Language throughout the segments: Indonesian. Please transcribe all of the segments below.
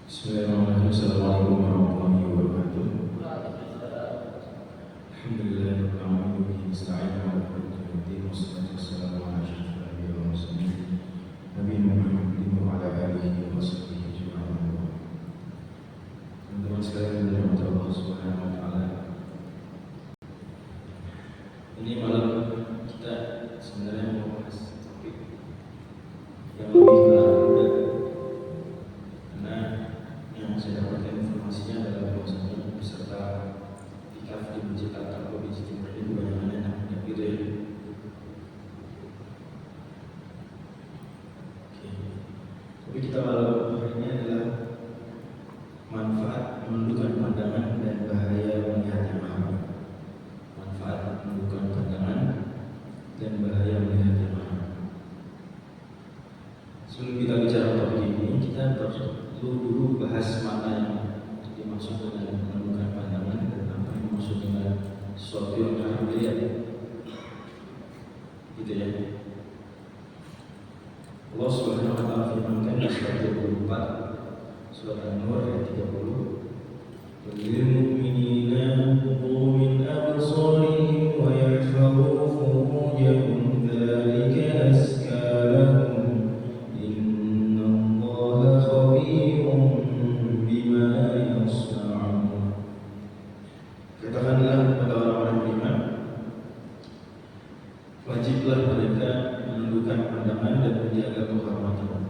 Bismillahirrahmanirrahim. Assalamualaikum warahmatullahi wabarakatuh. Alhamdulillahirabbil alamin wa nasta'inu ala umuri wassalatu wassalamu ala asyrafil anbiya'i wal mursalin nabiyina Muhammadin wa ala alihi wa sahbihi ajma'in. Teman-teman sekalian yang dirahmati Allah Subhanahu wa taala. Ini malam kita sebenarnya mau bahas topik yang lebih menarik, karena yang saya dapatkan informasinya adalah bahwasanya peserta ikaf di Masjid Al-Taqwa di Timur ini kebanyakan anak-anak gitu ya. Oke. Tapi kita malam hari ini adalah manfaat menundukkan pandangan dan bahaya melihat yang haram. Manfaat menundukkan pandangan dan bahaya melihat yang haram. Sebelum kita bicara topik ini, kita dulu bahas mana yang dimaksud dengan menundukkan pandangan dan apa yang dimaksud dengan sesuatu yang haram dilihat. Gitu ya. Allah Subhanahu wa taala firmankan di surat 24, surat An-Nur ayat 30. Lil mu'minina yaghuddu min absarihim wa yahfazu furujahum dzalika azka lahum innallaha khabirun bima yasna'un. Katakanlah kepada orang-orang beriman, wajiblah mereka menundukkan pandangan dan menjaga kehormatan.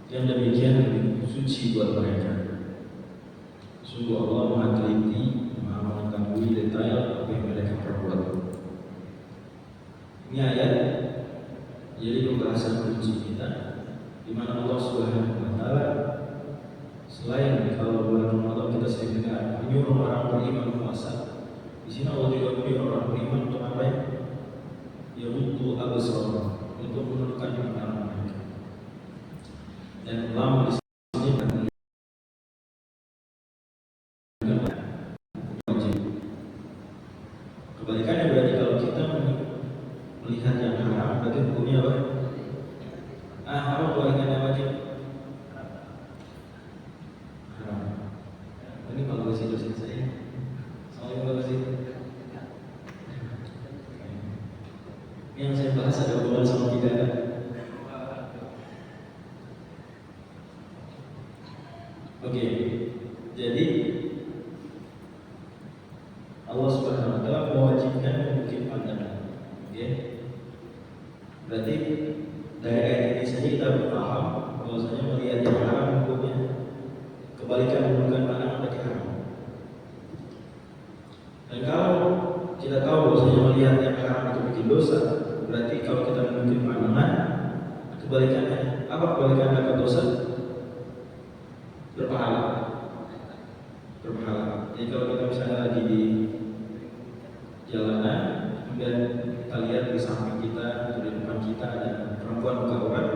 Yang demikian lebih suci buat mereka. Sungguh Allah Maha Teliti, Maha mengetahui detail apa yang mereka perbuat. Ini ayat jadi pembahasan kunci kita, di mana Allah Subhanahu wa taala selain kalau bulan Ramadan kita sering dengar menyuruh orang beriman puasa, di sini Allah juga menyuruh orang beriman untuk apa ya? Yaghuddu absarahum, untuk menundukkan pandangan mereka. Dan ulama di sini wajib. Kebalikannya berarti kalau kita melihat yang haram, berarti hukumnya apa? Apa kebalikannya wajib? Haram. Ini kalau dosen saya. Assalamualaikum warahmatullahi. Yang saya bahas ada hubungan sama pidana. Oke, jadi Allah Subhanahu wa taala mewajibkan menundukkan pandangan. Oke. Berarti dari ayat ini saja kita paham bahwasanya melihat yang haram hukumnya kebalikan menundukkan pandangan berarti haram. Dan kalau kita tahu bahwasanya melihat yang haram itu bikin dosa, berarti kalau kita menundukkan pandangan kebalikannya apa? Kebalikan dapat dosa? Berpahala. Jadi kalau kita misalnya lagi di jalanan, kemudian kita lihat di samping kita atau di depan kita ada perempuan buka aurat,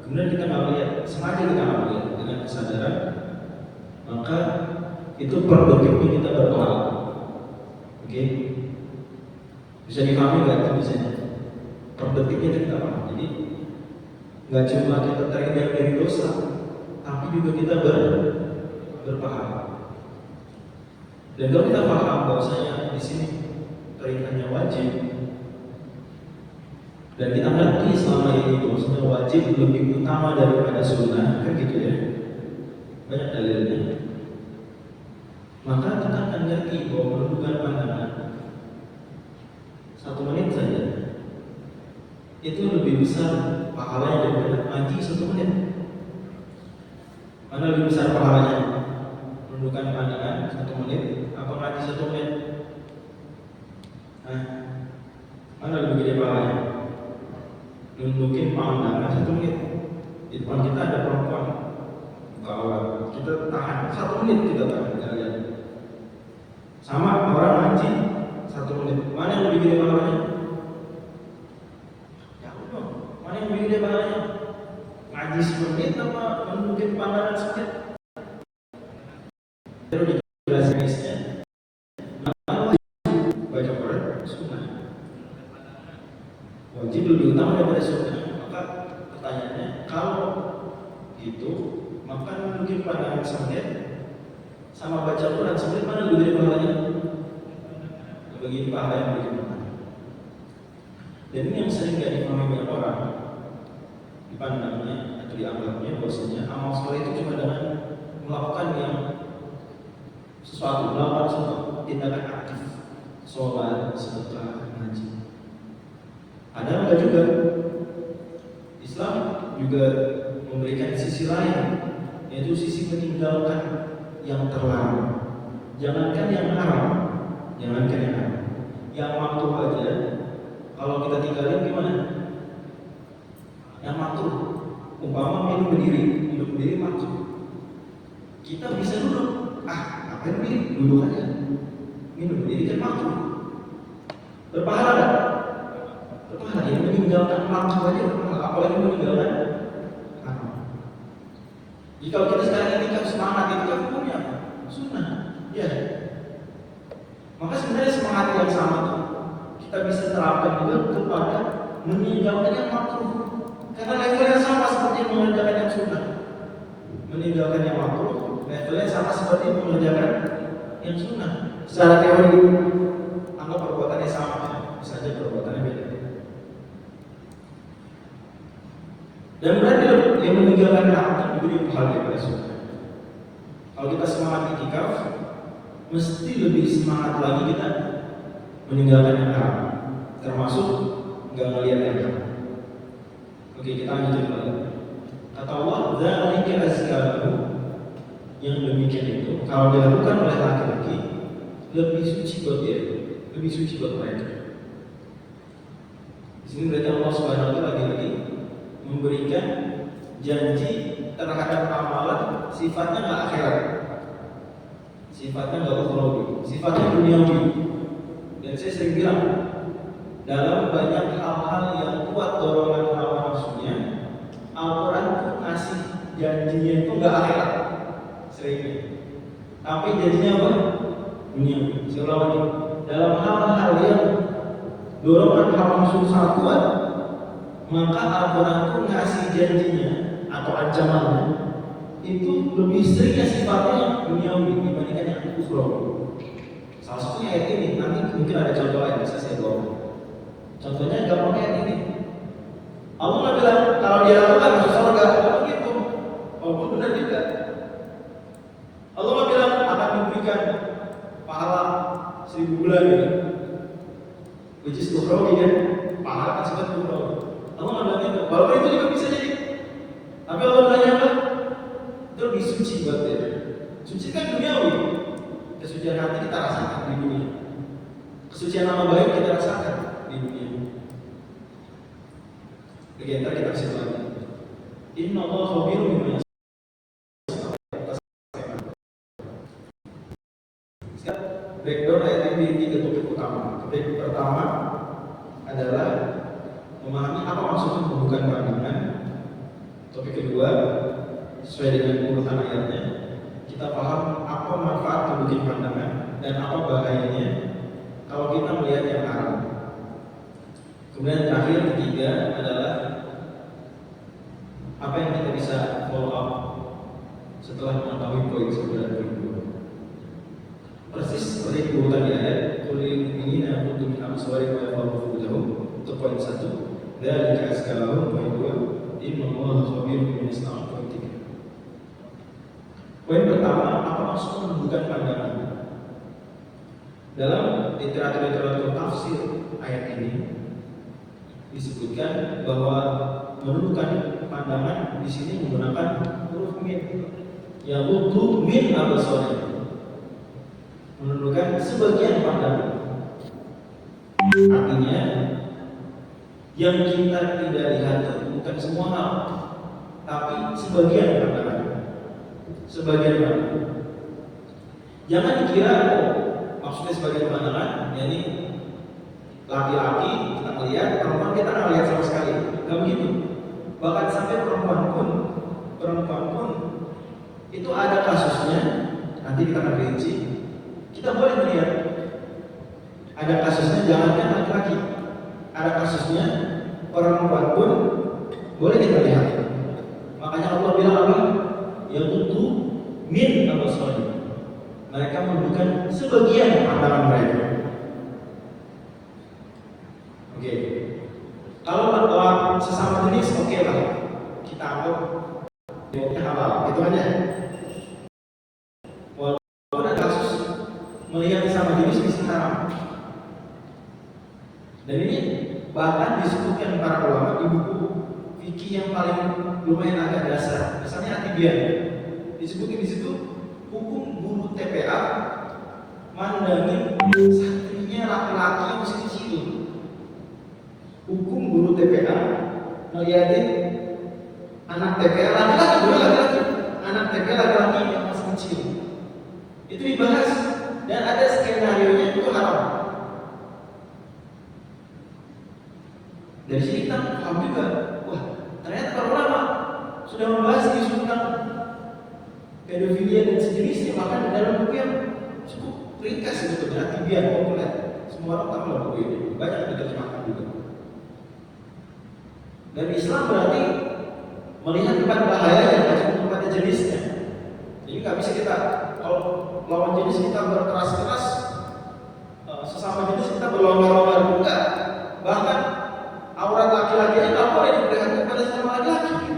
kemudian kita nggak lihat, sengaja kita nggak lihat dengan kesadaran, maka itu per detiknya kita berpahala. Oke? Bisa dipahami nggak itu misalnya? Per detiknya kita paham. Jadi nggak cuma kita terhindar dari dosa, tapi juga kita berpahala. Dan kalau kita paham bahwasanya di sini perintahnya wajib, dan kita ngerti selama ini bahwasanya wajib lebih utama daripada sunnah, kan gitu ya? Banyak dalilnya. Maka kita akan ngerti bahwa menundukkan pandangan 1 menit saja itu lebih besar pahalanya daripada ngaji 1 menit. Mana lebih besar pahalanya? Menundukkan pandangan 1 menit apa ngaji 1 menit? Mana lebih gede pahalanya? Nundukin pandangan 1 menit. Di depan kita ada perempuan buka aurat, kita tahan 1 menit, kita tahan kalian. Sama orang ngaji 1 menit, mana yang lebih gede pahalanya? Jauh dong. Mana yang lebih gede pahalanya? Ngaji 1 menit apa nundukin pandangan 1 menit? Terus dijelasin isinya. Baca Quran sunnah. Wajib lebih utama daripada sunnah. Maka pertanyaannya, kalau itu Maka mungkin pandangan sambil sama baca Quran sambil mana lebih dari pahalanya? Bagi pahala yang lebih banyak. Dan ini yang sering gak dipahami banyak orang, dipandangnya atau dianggapnya bahwasanya amal soleh itu cuma dengan melakukan yang sesuatu, melakukan sesuatu tindakan aktif, sholat, sedekah, ngaji. Ada enggak juga? Islam juga memberikan sisi lain, yaitu sisi meninggalkan yang terlarang. Jangankan yang haram, jangankan yang haram, yang makruh aja. Kalau kita tinggalin gimana? Yang makruh, umpama minum berdiri makruh. Kita bisa duduk, ngapain berdiri? Duduk aja. Minum berdiri kan makruh. Berpahala nggak? Berpahala. Yang meninggalkan makruh aja berpahala, apalagi meninggalkan haram. Jika kita sekarang ini kan semangat itu kan hukumnya apa? Sunnah, ya. Maka sebenarnya semangat yang sama itu kita bisa terapkan juga kepada meninggalkan yang makruh. Karena levelnya sama seperti mengerjakan yang sunnah. Meninggalkan yang makruh, levelnya sama seperti mengerjakan yang sunnah. Secara teori, anggap perbuatannya sama, bisa saja perbuatannya beda. Dan berarti yang meninggalkan haram diberi pahala daripada sunnah. Kalau kita semangat itikaf, mesti lebih semangat lagi kita meninggalkan yang haram, termasuk nggak ngelihat yang haram. Oke, kita lanjut lagi. Kata Allah, dzalika azkaru, yang demikian itu kalau dilakukan oleh laki-laki lebih suci buat dia, lebih suci buat mereka. Di sini berarti Allah Subhanahu wa taala lagi-lagi memberikan janji terhadap amalan sifatnya nggak akhirat, sifatnya nggak ukhrawi, sifatnya duniawi. Dan saya sering bilang, dalam banyak hal-hal yang kuat dorongan hawa nafsunya, Al-Quran itu ngasih janjinya itu nggak akhirat seringnya, tapi janjinya apa? Duniawi. Saya ulang lagi, dalam hal-hal yang dorongan hawa nafsu sangat kuat, maka Al-Quran itu ngasih janjinya atau ancamannya itu lebih seringnya sifatnya duniawi dibandingkan yang ukhrawi. Salah satunya ayat ini, nanti mungkin ada contoh lain bisa saya bawa. Contohnya gampang ayat ini. Allah nggak bilang kalau dia lakukan masuk surga, kalau begitu, walaupun benar juga. Allah nggak bilang akan memberikan pahala 1000 bulan gitu, which is ukhrawi kan, pahala kan sifat ukhrawi. Allah nggak bilang itu, walaupun itu juga bisa jadi. Tapi Allah bilang apa? Itu lebih suci buat dia. Suci kan duniawi. Kesucian hati kita rasakan di dunia. Kesucian nama baik kita rasakan di dunia. Oke, ntar kita kasih lagi. Inna Allah khabirun bima yasna'un. Sekarang background ayat ini di 3 topik utama. Topik pertama adalah memahami apa maksudnya pembukaan pandangan. Topik kedua, sesuai dengan urutan ayatnya, kita paham apa manfaat pembukaan pandangan dan apa bahayanya kalau kita melihat yang haram. Kemudian terakhir ketiga adalah apa yang kita bisa follow up setelah mengetahui poin 9.2. Persis seperti urutan di ayat, kulil ini namun min amswari wa yaqulu fujahum. Untuk poin 1, dzalika azkaru. Poin 2, inna Allah khabirun bima yasna'un. Poin 3. Poin pertama, apa maksud menundukkan pandangan? Dalam literatur tafsir ayat ini disebutkan bahwa menundukkan pandangan di sini menggunakan huruf min, yang untuk min abasori, menundukkan sebagian pandangan. Artinya yang kita tidak lihat bukan semua hal, tapi sebagian pandangan. Sebagian pandangan. Jangan dikira maksudnya sebagian pandangan, yakni laki-laki kita melihat, perempuan kita nggak lihat sama sekali. Nggak begitu. Bahkan sampai perempuan pun itu ada kasusnya. Nanti kita akan rinci. Kita boleh melihat. Ada kasusnya jangankan laki-laki. Ada kasusnya perempuan pun boleh kita lihat. Makanya Allah bilang apa? Yang min absarihim. Mereka menundukkan sebagian pandangan mereka. Oke. Kalau sesama jenis oke lah. Kita anggap ini halal, gitu aja. Walaupun ada kasus melihat sesama jenis bisa haram. Dan ini bahkan disebutkan para ulama di buku fikih yang paling lumayan agak dasar, misalnya Atibian. Disebutkan di situ hukum guru TPA mandangin santrinya laki-laki yang masih kecil. Hukum guru TPA ngeliatin anak TPA laki-laki, anak TPA laki-laki yang masih kecil. Itu dibahas dan ada skenario-nya itu haram. Dari sini kita paham juga, wah ternyata para ulama sudah membahas isu tentang pedofilia dan sejenisnya, bahkan dalam buku yang cukup ringkas sebetulnya, Atibian populer. Semua orang tahu lah buku ini, banyak diterjemahkan juga. Dan Islam berarti melihat kepada bahaya yang bukan kepada jenisnya. Jadi nggak bisa kita kalau lawan jenis kita berkeras-keras, sesama jenis kita berlomba-lomba, enggak. Bahkan aurat laki-laki aja nggak boleh diperlihatkan pada sesama laki-laki.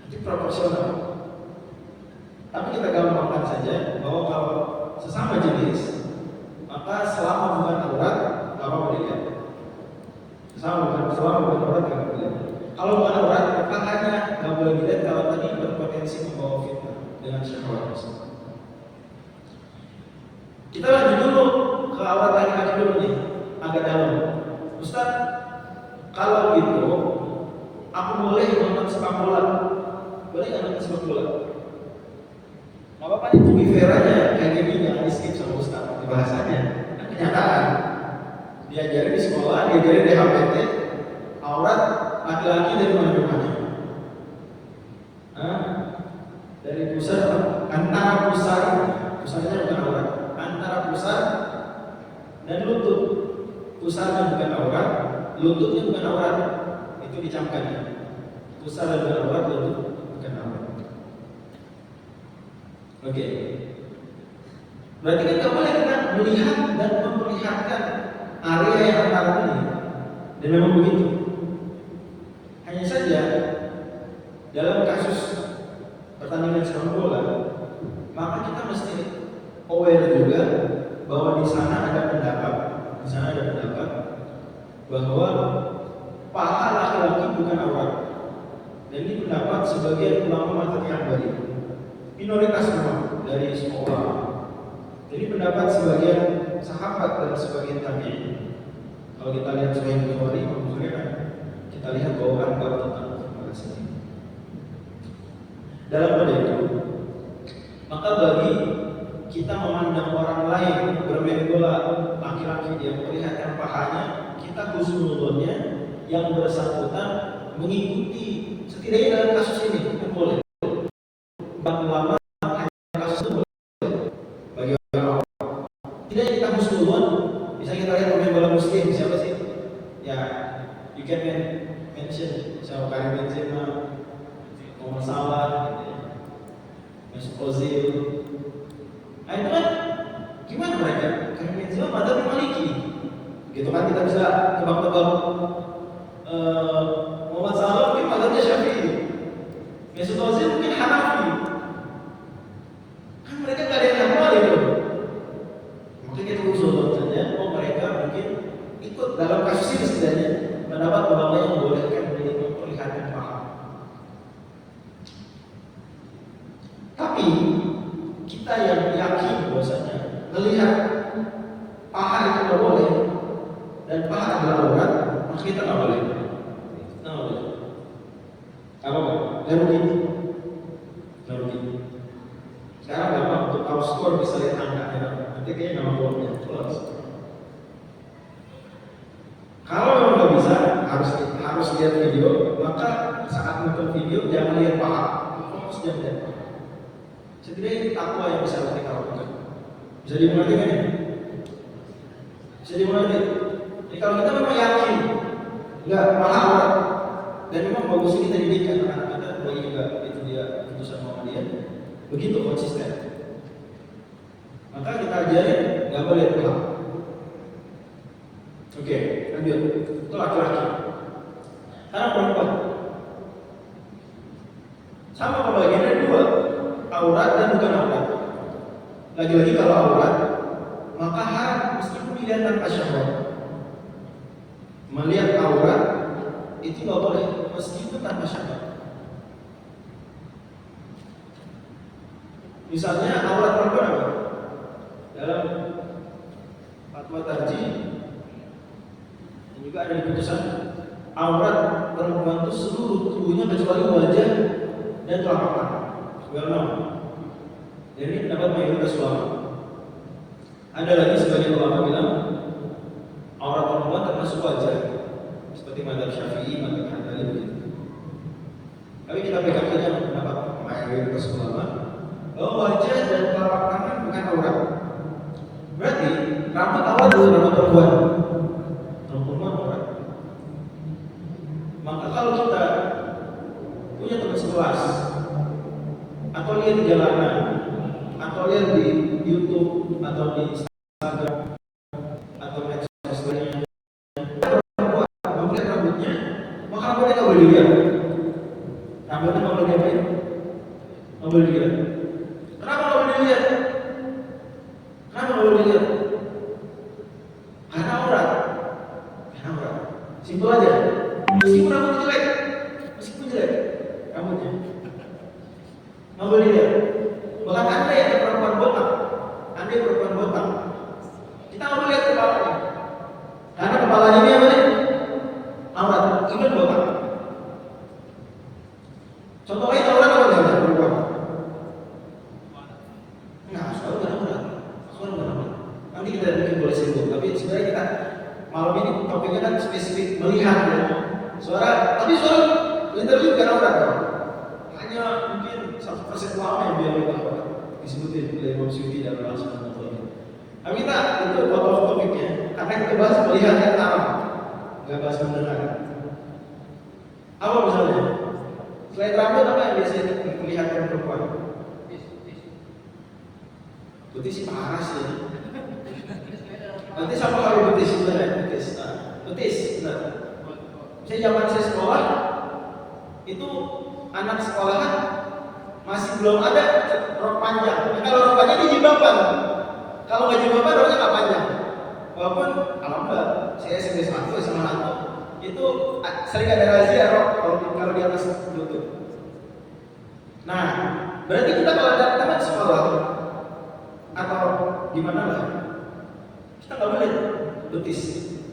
Itu proporsional. Tapi kita gampangkan saja bahwa kalau sesama jenis, maka selama bukan aurat nggak apa-apa dilihat. Selama bukan aurat nggak boleh dilihat. Kalau bukan aurat, maka hanya nggak boleh dilihat kalau tadi berpotensi membawa fitnah dengan syahwat. Kita lanjut dulu ke aurat laki-laki dulu nih, agak dalam. Ustaz, kalau gitu, aku boleh nonton sepak bola? Boleh nggak nonton sepak bola? Nggak apa-apa nih, tuh Veranya kayak gini, jangan di skip sama Ustaz di bahasanya. Kenyataan, diajarin di sekolah, diajarin di HPT, aurat laki-laki dari mana-mana. Dari pusar, antara pusarnya bukan aurat, antara pusar dan lutut. Pusarnya bukan aurat, lututnya bukan aurat, itu dicamkan. Pusar dan bukan aurat, lutut bukan aurat. Oke. Berarti kan nggak boleh kita melihat dan memperlihatkan area yang antara ini. Dan memang begitu. Hanya saja dalam kasus pertandingan sepak bola, maka kita mesti aware juga bahwa di sana ada pendapat. Di sana ada pendapat bahwa paha laki-laki bukan aurat. Dan ini pendapat sebagian ulama mazhab Hambali. Minoritas memang dari sekolah. Jadi pendapat sebagian sahabat dan sebagian tabi'in. Kalau kita lihat Sahih Bukhari, kita lihat bahwa ada tentang masalah ini. Dalam pada itu, maka bagi kita memandang orang lain bermain bola laki-laki yang memperlihatkan pahanya, kita husnuzonnya yang bersangkutan mengikuti setidaknya dalam kasus ini kan boleh. Bang ulama hanya kasus itu boleh bagi orang. Tidak kita husnuzon, bisa kita lihat pemain bola muslim siapa sih? Ya, you can mention siapa, Karim Benzema, Muhammad Salah, Mesut Ozil. Nah itu kan gimana mereka? Karim Benzema madzhab Maliki, gitu kan, kita bisa tebak-tebak. Muhammad Salah mungkin madzhabnya Syafi'i, Mesut Ozil mungkin Hanafi. Kan mereka nggak ada yang hafal itu. Maka kita usul saja, oh mereka mungkin ikut dalam kasus ini setidaknya mendapat ulama yang membolehkan memperlihatkan paham. Tapi kita yang yakin bahwasanya melihat paha itu tidak boleh dan paha adalah aurat, maka kita nggak boleh. Nggak boleh. Apa? Nggak rugi. Nggak rugi. Sekarang gampang untuk tahu skor, bisa lihat angkanya. Nanti kayaknya nama golnya close. Kalau memang nggak bisa, harus lihat video. Maka saat nonton video jangan lihat paha, fokus jangan lihat paha. Setidaknya takwa yang bisa kita lakukan. Bisa dimengerti kan ya? Bisa dimengerti. Jadi kalau kita memang yakin nggak paha aurat dan memang bagus kita dididik anak kita, bagi juga itu dia keputusan Muhammadiyah. begitu konsisten. Maka kita ajarin nggak boleh pulang. Oke, lanjut. Itu laki-laki. Sekarang perempuan. Sama pembagiannya dua, aurat dan bukan aurat. Lagi-lagi kalau aurat, maka haram meskipun dilihat tanpa syahwat. Melihat aurat itu nggak boleh meskipun tanpa syahwat. Misalnya aurat perempuan apa? Dalam fatwa tarjih dan juga ada di putusan, aurat perempuan itu seluruh tubuhnya kecuali wajah dan telapak tangan. Well known. Jadi pendapat mayoritas ulama. Ada lagi sebagian ulama bilang aurat perempuan termasuk wajah, seperti mazhab Syafi'i, mazhab Hanafi begitu. Tapi kita pegang saja pendapat mayoritas ulama bahwa wajah dan telapak tangan bukan aurat. Berarti rambut aurat itu rambut perempuan. Rambut perempuan aurat. Maka kalau kita punya teman sekelas atau lihat di jalanan atau lihat di YouTube atau di Instagram atau medsos lainnya perempuan melihat rambutnya, maka rambutnya nggak boleh dilihat. Rambutnya nggak boleh diapain? Nggak boleh dilihat. Kenapa nggak boleh dilihat? Kenapa nggak boleh dilihat? Karena aurat. Karena aurat. Simpel aja. Meskipun rambutnya jelek, rambutnya nggak boleh dilihat. Bahkan anda yang perempuan botak, kita nggak boleh lihat kepalanya, karena kepalanya ini apa nih? Aurat, itu botak. Contoh lain aurat apa misalnya perempuan? Nah, suara bukan aurat. Nanti kita mungkin boleh singgung, tapi sebenarnya kita malam ini topiknya kan spesifik melihat ya. Tapi suara literally bukan aurat kan? Hanya mungkin 1% ulama yang bilang itu aurat. Disebutin oleh Imam Suyuti dan Al-Hasan al-Basri. Tapi kita itu potong topiknya, karena kita bahas melihat yang haram, nggak bahas mendengar. Apa misalnya? Selain rambut apa yang biasanya diperlihatkan perempuan? Betis sih parah sih. Nanti sama kalau betis sebenarnya, betis, benar. Saya zaman saya sekolah itu anak sekolahan masih belum ada rok panjang. Kalau rok panjang ini jilbaban. Kalau nggak jilbaban roknya nggak panjang. Walaupun alhamdulillah saya SMP 1 SMA 1 itu sering ada razia rok kalau di atas lutut. Nah, berarti kita kalau ada teman sekolah atau gimana lah, kita nggak boleh betis,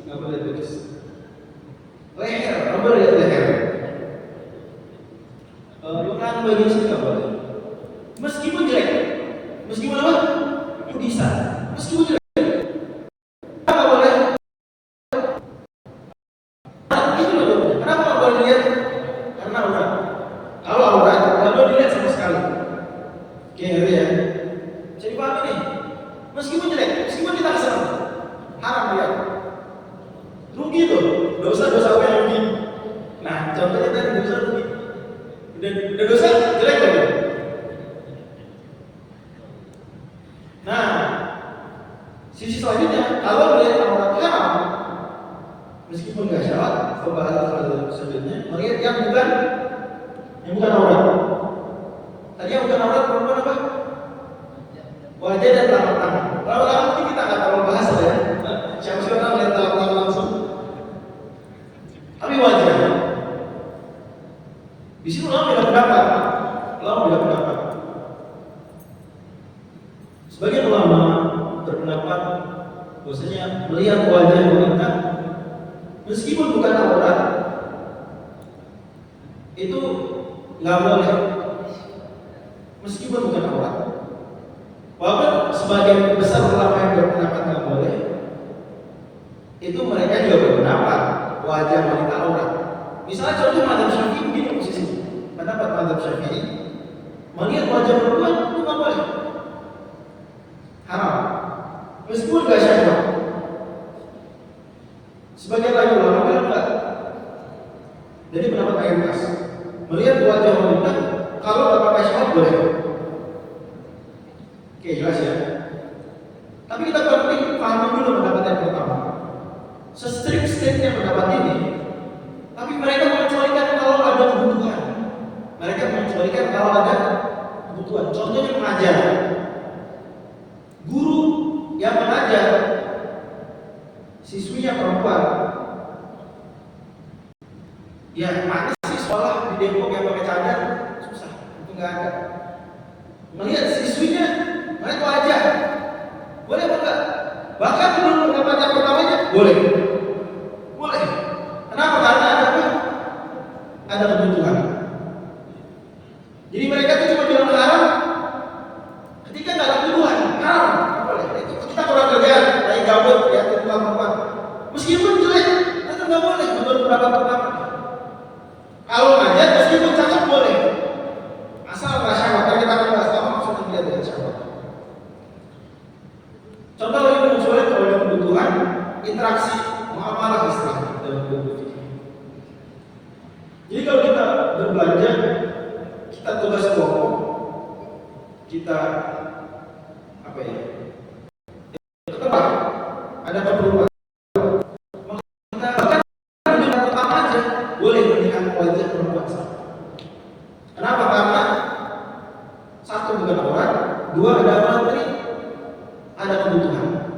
nggak boleh betis. Leher, nggak boleh lihat leher. Lengan bagian sini nggak boleh. Meskipun jelek, meskipun apa? Bisa, meskipun jelek. Nggak boleh. Itu loh. Kenapa nggak boleh dilihat? Karena aurat. Kalau aurat nggak boleh dilihat sama sekali. Oke, ngerti ya? Jadi paham ini. Meskipun jelek, meskipun kita kesel, haram lihat. Rugi tuh. Dosa-dosa apa yang rugi? Nah, contohnya tadi dosa rugi. Udah dosa jelek lagi. Nah, sisi selanjutnya, kalau melihat aurat haram, meskipun nggak syarat, pembahasan selanjutnya melihat yang bukan aurat. Tadi yang bukan aurat perempuan apa? Wajah dan telapak tangan. Kalau nanti kita nggak terlalu bahas ya. Siapa orang melihat telapak tangan langsung. Tapi wajah. Di sini ulama beda pendapat. Sebagian ulama berpendapat bahwasanya melihat wajah wanita meskipun bukan aurat itu nggak boleh, meskipun bukan aurat. Walaupun sebagian besar ulama yang berpendapat nggak boleh, itu mereka juga berpendapat wajah wanita aurat. Misalnya contoh mazhab Syafi'i begini posisinya. Pendapat mazhab Syafi'i melihat wajah perempuan itu nggak boleh, haram, meskipun nggak syahwat. Sebagian lagi ulama bilang enggak. Jadi pendapat mayoritas melihat wajah wanita kalau nggak pakai syahwat boleh. Oke, jelas ya. Tapi kita penting pahami dulu pendapat yang pertama. Se-strict-strictnya pendapat ini, tapi mereka mengecualikan kalau ada kebutuhan. Mereka mengecualikan kalau ada kebutuhan. Contohnya mengajar. Guru yang mengajar siswinya perempuan, ya mana sih sekolah di Depok yang pakai cadar? Susah, itu nggak ada. Melihat siswinya, mereka aja boleh apa enggak? Bahkan menurut pendapat yang pertamanya boleh. Kenapa? Karena ada apa? Ada kebutuhan. Jadi mereka itu cuma bilang haram ketika nggak ada kebutuhan. Haram, boleh. Itu kita kurang kerjaan, kayak gabut ya, itu perempuan. Meskipun jelek, itu nggak boleh menurut pendapat pertama. Kalau ngajar meskipun cakep boleh, asal nggak syahwat. Karena kita akan bahas apa maksudnya dia dengan syahwat. Contoh lagi menunjukkan kalau ada kebutuhan interaksi muamalah istilahnya dalam buku fikih. Jadi kalau kita berbelanja, kita tugas kelompok, kita apa ya? Tetap ada keperluan. Kita bahkan dengan pertama aja boleh melihat wajah perempuan sama. Kenapa? Karena satu bukan orang, dua ada apa tadi? Ada kebutuhan.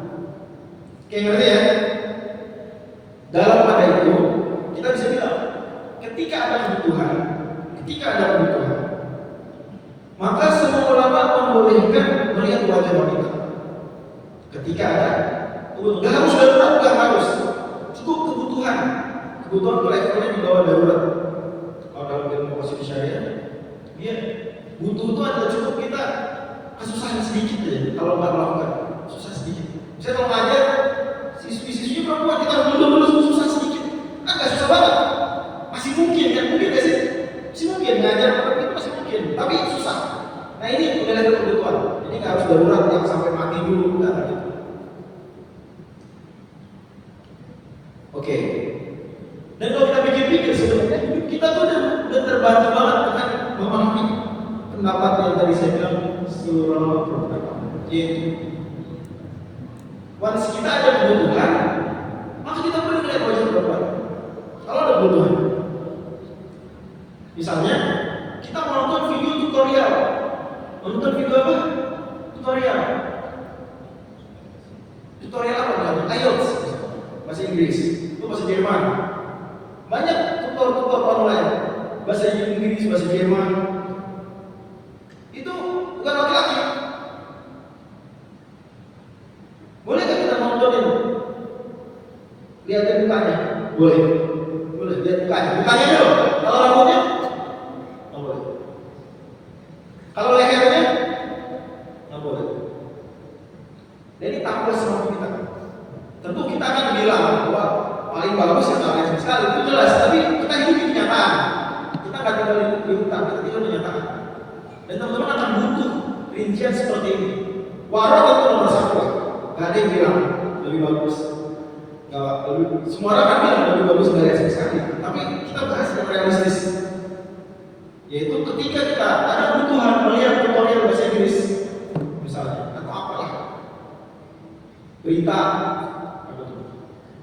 Oke, ngerti ya? Dalam ada itu, kita bisa bilang, ketika ada kebutuhan, maka semua ulama membolehkan melihat wajah wanita. Ketika ada kebutuhan, nggak harus darurat, nggak harus. Cukup kebutuhan. Kebutuhan itu levelnya di bawah darurat. Kalau dalam ilmu positif syariah, dia butuh itu ada cukup kita kesusahan sedikit aja. Kalau nggak melakukan susah sedikit. Misalnya kalau ngajar siswi perempuan kita harus dulu susah sedikit. Kan nggak susah banget. Masih mungkin kan? Mungkin nggak sih? Masih mungkin ngajar perempuan itu masih mungkin. Tapi susah. Nah ini udah level kebutuhan. Jadi nggak harus darurat yang sampai mati dulu bukan gitu. Oke. Dan kalau kita pikir-pikir sebenarnya hidup kita tuh udah terbantu banget dengan memahami pendapat yang tadi saya bilang seluruh program. Yaitu once kita ada kebutuhan, maka kita perlu melihat wajah perempuan. Kalau ada kebutuhan, misalnya kita menonton video tutorial, apa? Tutorial apa namanya? IELTS, bahasa Inggris, itu bahasa Jerman. Banyak tutor online, bahasa Inggris, bahasa Jerman. Itu bukan laki-laki. Boleh nggak kita nontonin? Lihatin mukanya? Boleh, lihat mukanya. Mukanya dulu. Kalau rambutnya? Nggak boleh. Kalau lehernya? Nggak boleh. Jadi tampil semua kita. Tentu kita akan bilang bahwa paling bagus ya kalian sekali, itu jelas. Tapi kita hidup di kenyataan. Kita nggak tinggal di hutan, kita tinggal di kenyataan. Dan teman-teman akan butuh rincian seperti ini. Warna itu nomor satu. Gak ada yang bilang lebih bagus. Semua orang kan bilang lebih bagus dari asing sekali. Tapi kita bahas yang realistis. Yaitu ketika kita ada kebutuhan melihat tutorial bahasa Inggris, misalnya, atau apalah, berita,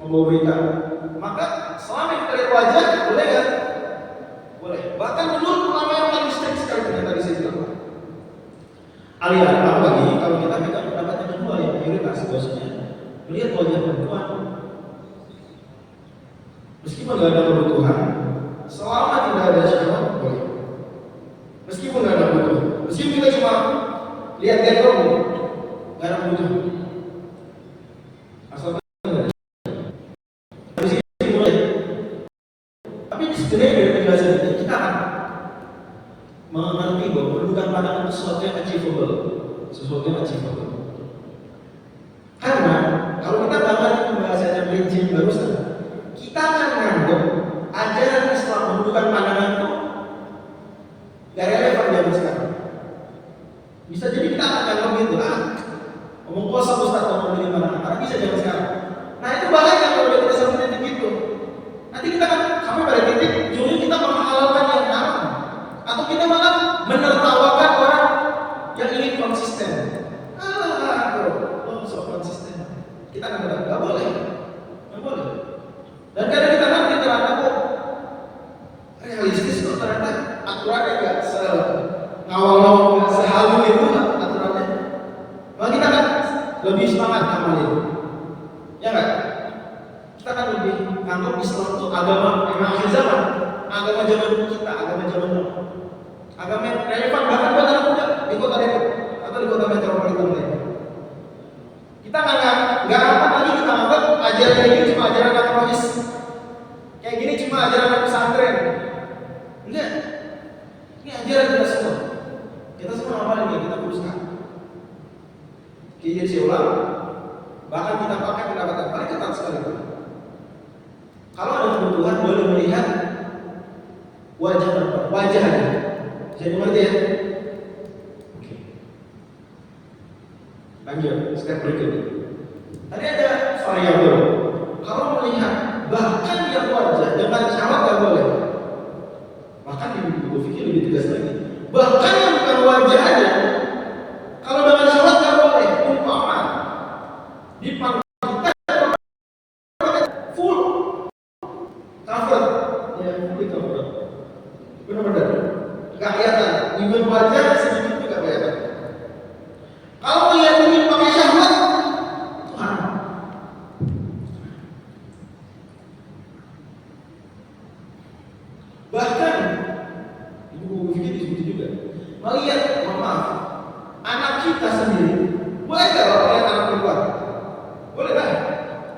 membawa berita, maka selama kita lihat wajah, boleh kan? Boleh. Bahkan menurut ulama yang paling strict sekali yang tadi saya bilang. Aliran apalagi kalau kita pegang pendapat yang kedua yang mayoritas bahwasanya melihat wajah perempuan meskipun tidak ada kebutuhan, selama tidak ada syahwat boleh. Meskipun tidak ada kebutuhan, meskipun kita cuma lihat dekor, tidak ada kebutuhan. Asalkan dari sini boleh. Tapi sebenarnya dari penjelasan ini kita akan mengerti bahwa pendudukan pandangan itu sesuatu yang achievable. Karena kalau kita bahas pembahasannya prinsip barusan, kita akan menganggap ajaran Islam mendudukan pandangan itu gak relevan zaman sekarang. Bisa jadi kita akan anggap gitu, ngomong puasa Ustaz ngomong dari pandangan, karena bisa zaman sekarang. Nah itu bahaya kalau kita sampai titik itu. Nanti kita akan sampai pada titik ujungnya kita menghalalkan yang haram. Atau kita malah menertawakan orang yang ingin konsisten. Kita nggak boleh, nggak boleh. Dan kadang kita nanti ternyata kok realistis kok ternyata aturannya nggak ngawal nggak sehalus itu aturannya. Malah kita kan lebih semangat ngamalin, ya nggak? Kita kan lebih nganggap Islam itu agama yang akhir zaman, agama zaman kita, agama zaman dulu, agama yang relevan bahkan buat anak muda di kota Depok atau di kota metropolitan lain. Kita nggak apa lagi kita anggap ajaran ini cuma ajaran akademis, kayak gini cuma ajaran pesantren. Enggak, ini ajaran kita semua. Kita semua amalin ya, kita berusaha. Jadi saya ulang, bahkan kita pakai pendapatan paling ketat sekali. Kalau ada kebutuhan boleh melihat wajahnya. Jadi mengerti ya? Oke. Lanjut, step berikutnya. Tadi ada variabel. Kalau melihat bahkan yang wajah dengan syahwat nggak boleh. Bahkan di buku fikih lebih tegas lagi. Bahkan yang bukan wajahnya, kalau dengan syahwat nggak boleh. Umpama di pangkat full cover, ya full cover, benar-benar nggak kelihatan. Even wajah sedikit juga kelihatan. Kalau melihat mungkin pakai syahwat, itu haram. Bahkan ibu buku fikih disebut juga melihat, maaf, anak kita sendiri, boleh nggak kalau melihat anak perempuan? Boleh kan?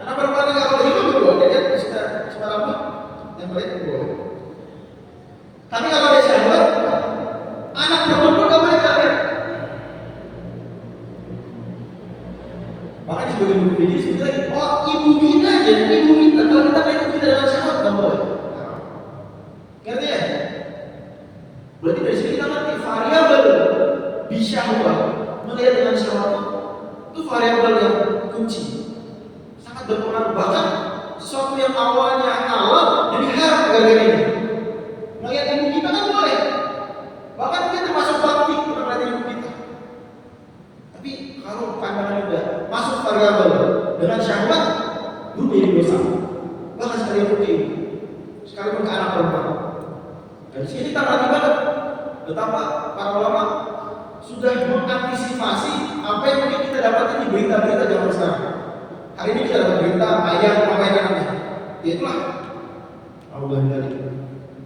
Anak perempuan nggak boleh itu boleh, dia kan suka rambut yang baik itu boleh. Tapi kalau dia syahwat, anak perempuan pun nggak boleh lihat. Makanya sebagai buku fikih disebut lagi, oh ibu kita aja, ibu kita kalau kita lihat ibu kita dengan syahwat nggak boleh. Ngerti ya? Berarti dari sini kita ngerti variabel bisyahwah melihat dengan syahwat itu variabel yang kunci, sangat berpengaruh. Bahkan sesuatu yang awalnya halal jadi haram gara-gara ini. Melihat ibu kita kan boleh, bahkan kita masuk bakti kita melihat ibu kita. Tapi kalau pandangan udah masuk variabel dengan syahwat, itu menjadi dosa. Bahkan sekali fikih, sekalipun ke anak perempuan. Dan sini kita ngerti banget betapa para ulama sudah mengantisipasi apa yang mungkin kita dapatkan di berita-berita zaman sekarang. Hari ini kita dapat berita ayam apa yang namanya, ya itulah Allah dari.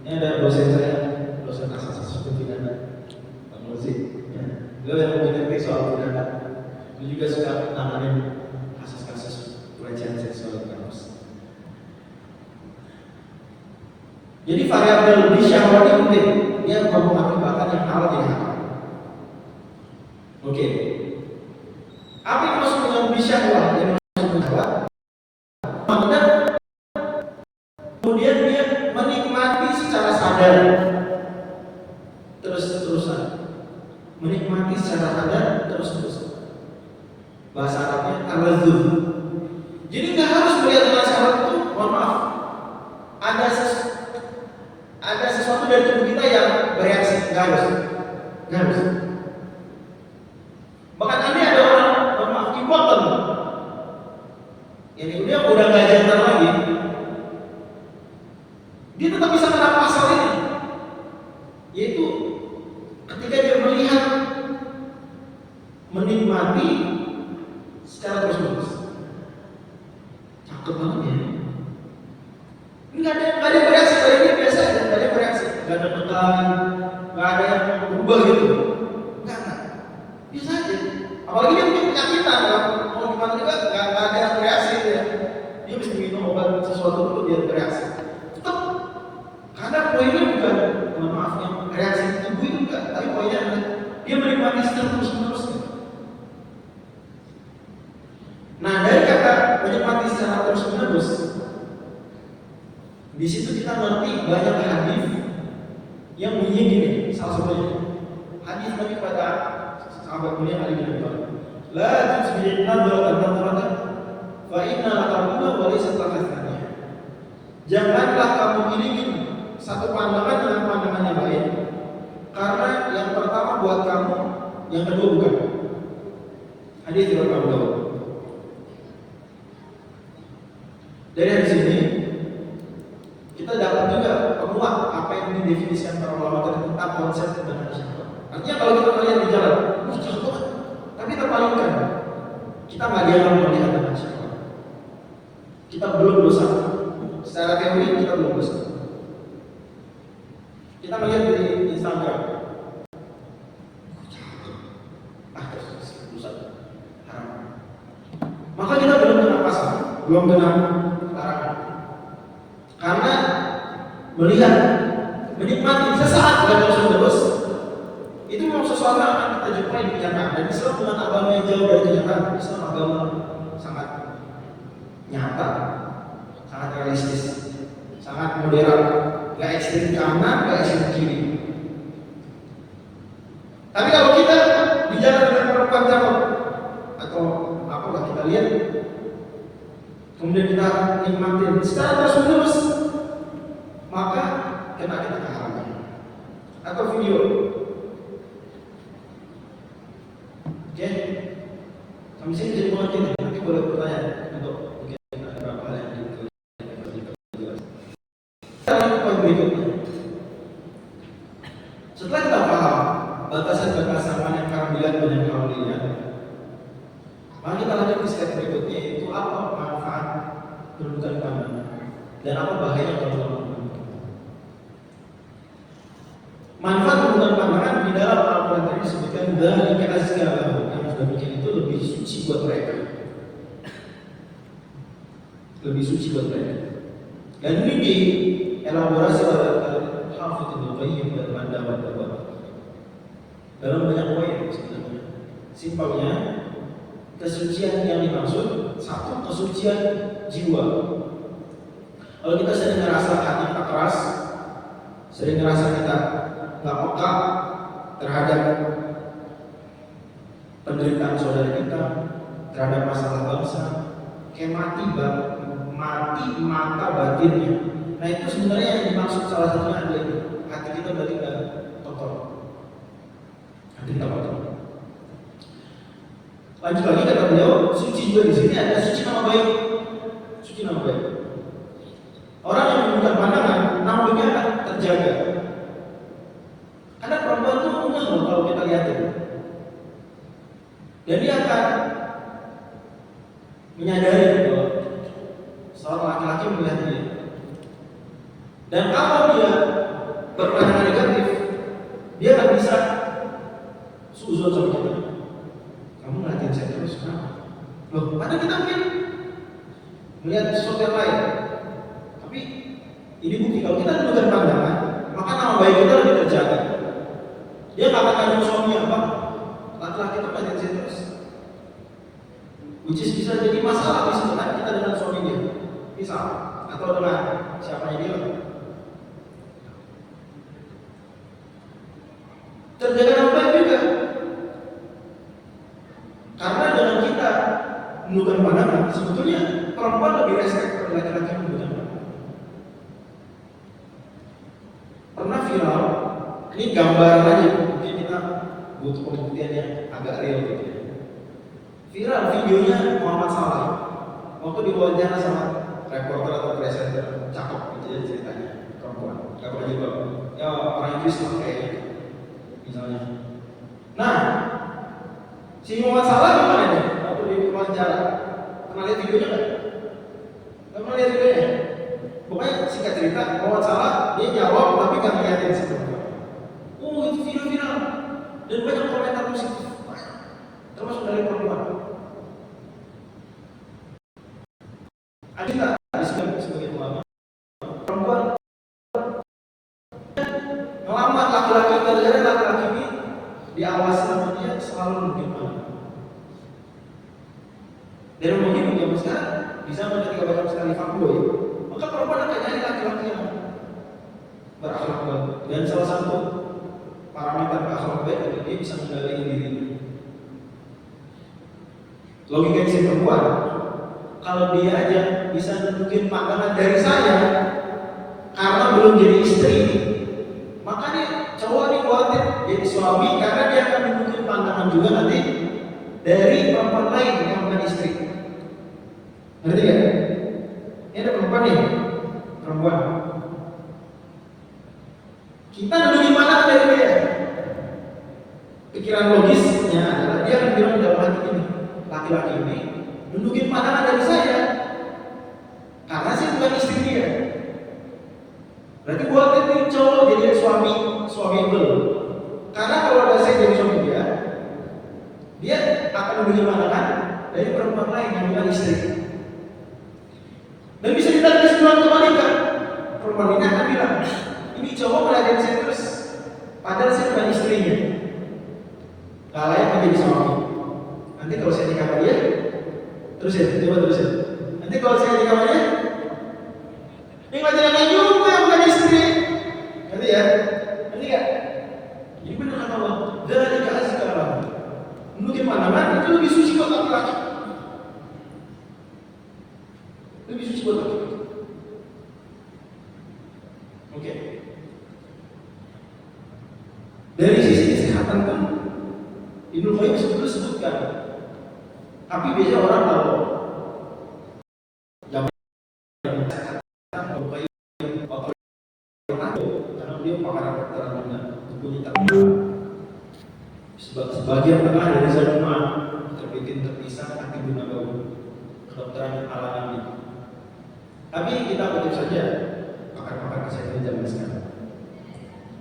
Ini ada dosen saya, dosen asas pidana, Pak Muzi. Beliau yang mengerti soal pidana, dia juga suka nanganin kasus-kasus pelecehan seksual di kampus. Jadi variabel di syahwat itu penting, dia mempengaruhi bahkan yang halal jadi haram. Oke. Apa yang maksud dengan bisyahwah? Yang maksud syahwat? Makna kemudian dia menikmati secara sadar, terus-terusan. Menikmati secara sadar, terus-terusan. Bahasa Arabnya al-ladzuh. Jadi nggak harus melihat dengan syahwat itu, mohon maaf, ada sesuatu dari tubuh kita yang bereaksi, nggak harus. Bahkan ini ada orang, maaf, impoten, yang dia udah nggak jantan lagi, dia tetap bisa kena pasal ini, yaitu ketika dia melihat, menikmati secara terus-menerus. Cakep banget ya. Nggak ada bereaksi, pada dia biasa aja, nggak ada bereaksi, nggak ada tekan, nggak ada yang berubah gitu, nggak, biasa aja. Apalagi dia mungkin penyakitan, mau gimana juga nggak ada bereaksi ya. Dia mesti minum obat sesuatu dulu dia bereaksi. Tetap, karena poinnya bukan, maaf, yang reaksi tubuh itu enggak, tapi poinnya adalah dia menikmati secara terus-menerus. Nah, dari kata menikmati secara terus-menerus, di situ kita ngerti banyak hadis yang bunyi gini. Salah satunya hadis Nabi kepada sahabat mulia Ali bin Abi Thalib, la tusbi'in nadratan fa inna laqabuna wa laysa taqathaniya. Janganlah kamu iringin satu pandangan dengan pandangan yang lain, karena yang pertama buat kamu, yang kedua bukan. Hadis riwayat Abu Dawud. Dari hadis ini kita dapat juga penguat apa yang didefinisikan para ulama tadi tentang konsep kebenaran syahwat. Artinya kalau kita melihat di jalan, syahwat, tapi terpalingkan, kita nggak dianggap melihat dengan syahwat. Kita belum dosa. Secara teori kita belum dosa. Kita melihat di Instagram, dosa, haram. Maka kita belum kena pasal, belum kena larangan. Karena melihat, menikmati sesaat dan terus itu memang sesuatu yang akan kita jumpai di kenyataan. Dan Islam bukan agama yang jauh dari kenyataan. Islam agama sangat nyata, sangat realistis, sangat moderat, gak ekstrim kanan, gak ekstrim kiri. Tapi kalau kita bicara dengan perempuan cakep atau apalah kita lihat, kemudian kita nikmatin secara terus-menerus, maka kena kita keharaman. Atau video, oke? Sampai sini jadi mengerti nih. Nanti boleh bertanya untuk mungkin ada beberapa hal yang dijelaskan. Kita lanjut poin berikutnya. Setelah kita paham batasan-batasan mana yang kami lihat dan yang kami lihat, maka kita lanjut ke step berikutnya, yaitu apa manfaat penundukan pandangan dan apa bahaya kalau melakukan. Manfaat penundukan pandangan di dalam Al-Quran tadi disebutkan dari azkar, yang sudah bikin itu lebih suci buat mereka, lebih suci buat mereka. Dan ini dielaborasi oleh Al-Hafidz Ibnu Qayyim dan Manda dalam banyak poin sebenarnya. Simpelnya, kesucian yang dimaksud satu, kesucian jiwa. Kalau kita sering ngerasa hati kita keras, sering ngerasa kita nggak peka terhadap penderitaan saudara kita, terhadap masalah bangsa, kayak mati mata batinnya. Nah itu sebenarnya yang dimaksud salah satunya adalah itu. Hati kita berarti nggak kotor, hati kita kotor. Lanjut lagi kata beliau, suci juga di sini ada suci nama baik. Suci nama baik. Orang yang menggunakan pandangan, namanya akan terjaga. Karena perempuan itu mudah loh kalau kita lihatin. Dan dia akan menyadari bahwa seorang laki-laki melihat dia. Dan kalau dia berpandangan negatif, dia nggak bisa suzon sama kita. Kamu ngeliatin saya terus, kenapa? Loh, padahal kita mungkin melihat sesuatu yang lain. Tapi ini bukti kalau kita menunjukkan pandangan, maka nama baik kita lebih terjaga. Dia nggak akan tanya suami apa, laki-laki itu ngeliatin saya terus. Which is bisa jadi masalah di sebenarnya kita dengan suami dia, misal, atau dengan siapanya dia. Terjaga nama baik juga. Karena dengan kita menundukkan pandangan, sebetulnya perempuan lebih respect pada laki-laki yang menundukkan pandangan. Pernah viral, ini gambar aja, mungkin kita butuh pembuktian yang agak real gitu ya. Viral videonya Muhammad Salah waktu diwawancara sama reporter atau presenter, cakep gitu ya ceritanya, perempuan, gak pernah juga, ya orang Inggris lah kayaknya, misalnya. Nah, si Muhammad Salah gimana nih? Waktu di wawancara, pernah lihat videonya nggak? Nggak pernah lihat videonya. Pokoknya singkat cerita, Muhammad Salah dia jawab tapi nggak ngeliatin si perempuan. Oh itu viral dan banyak komentar positif, termasuk dari perempuan. Ada nggak di sebagai ulama perempuan ngelamar laki-laki, gara-gara laki-laki ini diawasi sama dia selalu bagaimana. Dan mungkin zaman sekarang bisa ketika banyak sekali fuckboy, maka perempuan akan nyari laki-laki yang berakhlak baik. Dan salah satu parameter akhlak baik itu dia bisa mengendalikan diri. Logika si perempuan, kalau dia aja bisa nunjukin pandangan dari saya karena belum jadi istri, maka nih cowok nih khawatir jadi suami karena dia akan nunjukin pandangan juga nanti dari perempuan lain yang bukan istri. Ngerti gak? Ya Ini ada perempuan nih, perempuan. Kita dudukin mana dari dia? Pikiran logisnya adalah dia akan bilang dalam hati ini, laki-laki ini dudukin pandangan dari saya, karena saya bukan istri dia. Berarti buat itu cowok jadi suami itu. Karena kalau ada saya jadi suami dia akan dudukin pandangan dari perempuan lain yang bukan istri. Dan bisa ditarik kesimpulan kebalikan. Perempuan ini akan bilang, ini cowok melayani saya terus, padahal saya bukan istrinya. Gak layak menjadi suami. Nanti kalau saya nikah sama dia, terus ya, coba terus ya. Nanti kalau saya nikah sama dia, ini ngajarin aja juga yang bukan istri. Nanti ya, nanti gak? Ini benar kata Allah. Dari kasih sekarang, mungkin pandangan itu lebih suci buat laki-laki. Lebih suci buat laki-laki. Oke. Dari sisi kesehatan pun Ibnu Qayyim sebetulnya sebutkan. Tapi biasanya orang tahu yang karena dia pakar kedokteran juga punya sebagian tengah dari zaman terbikin terpisah nanti guna bau kedokteran ala nabi. Tapi kita kutip saja pakar-pakar kesehatan zaman sekarang.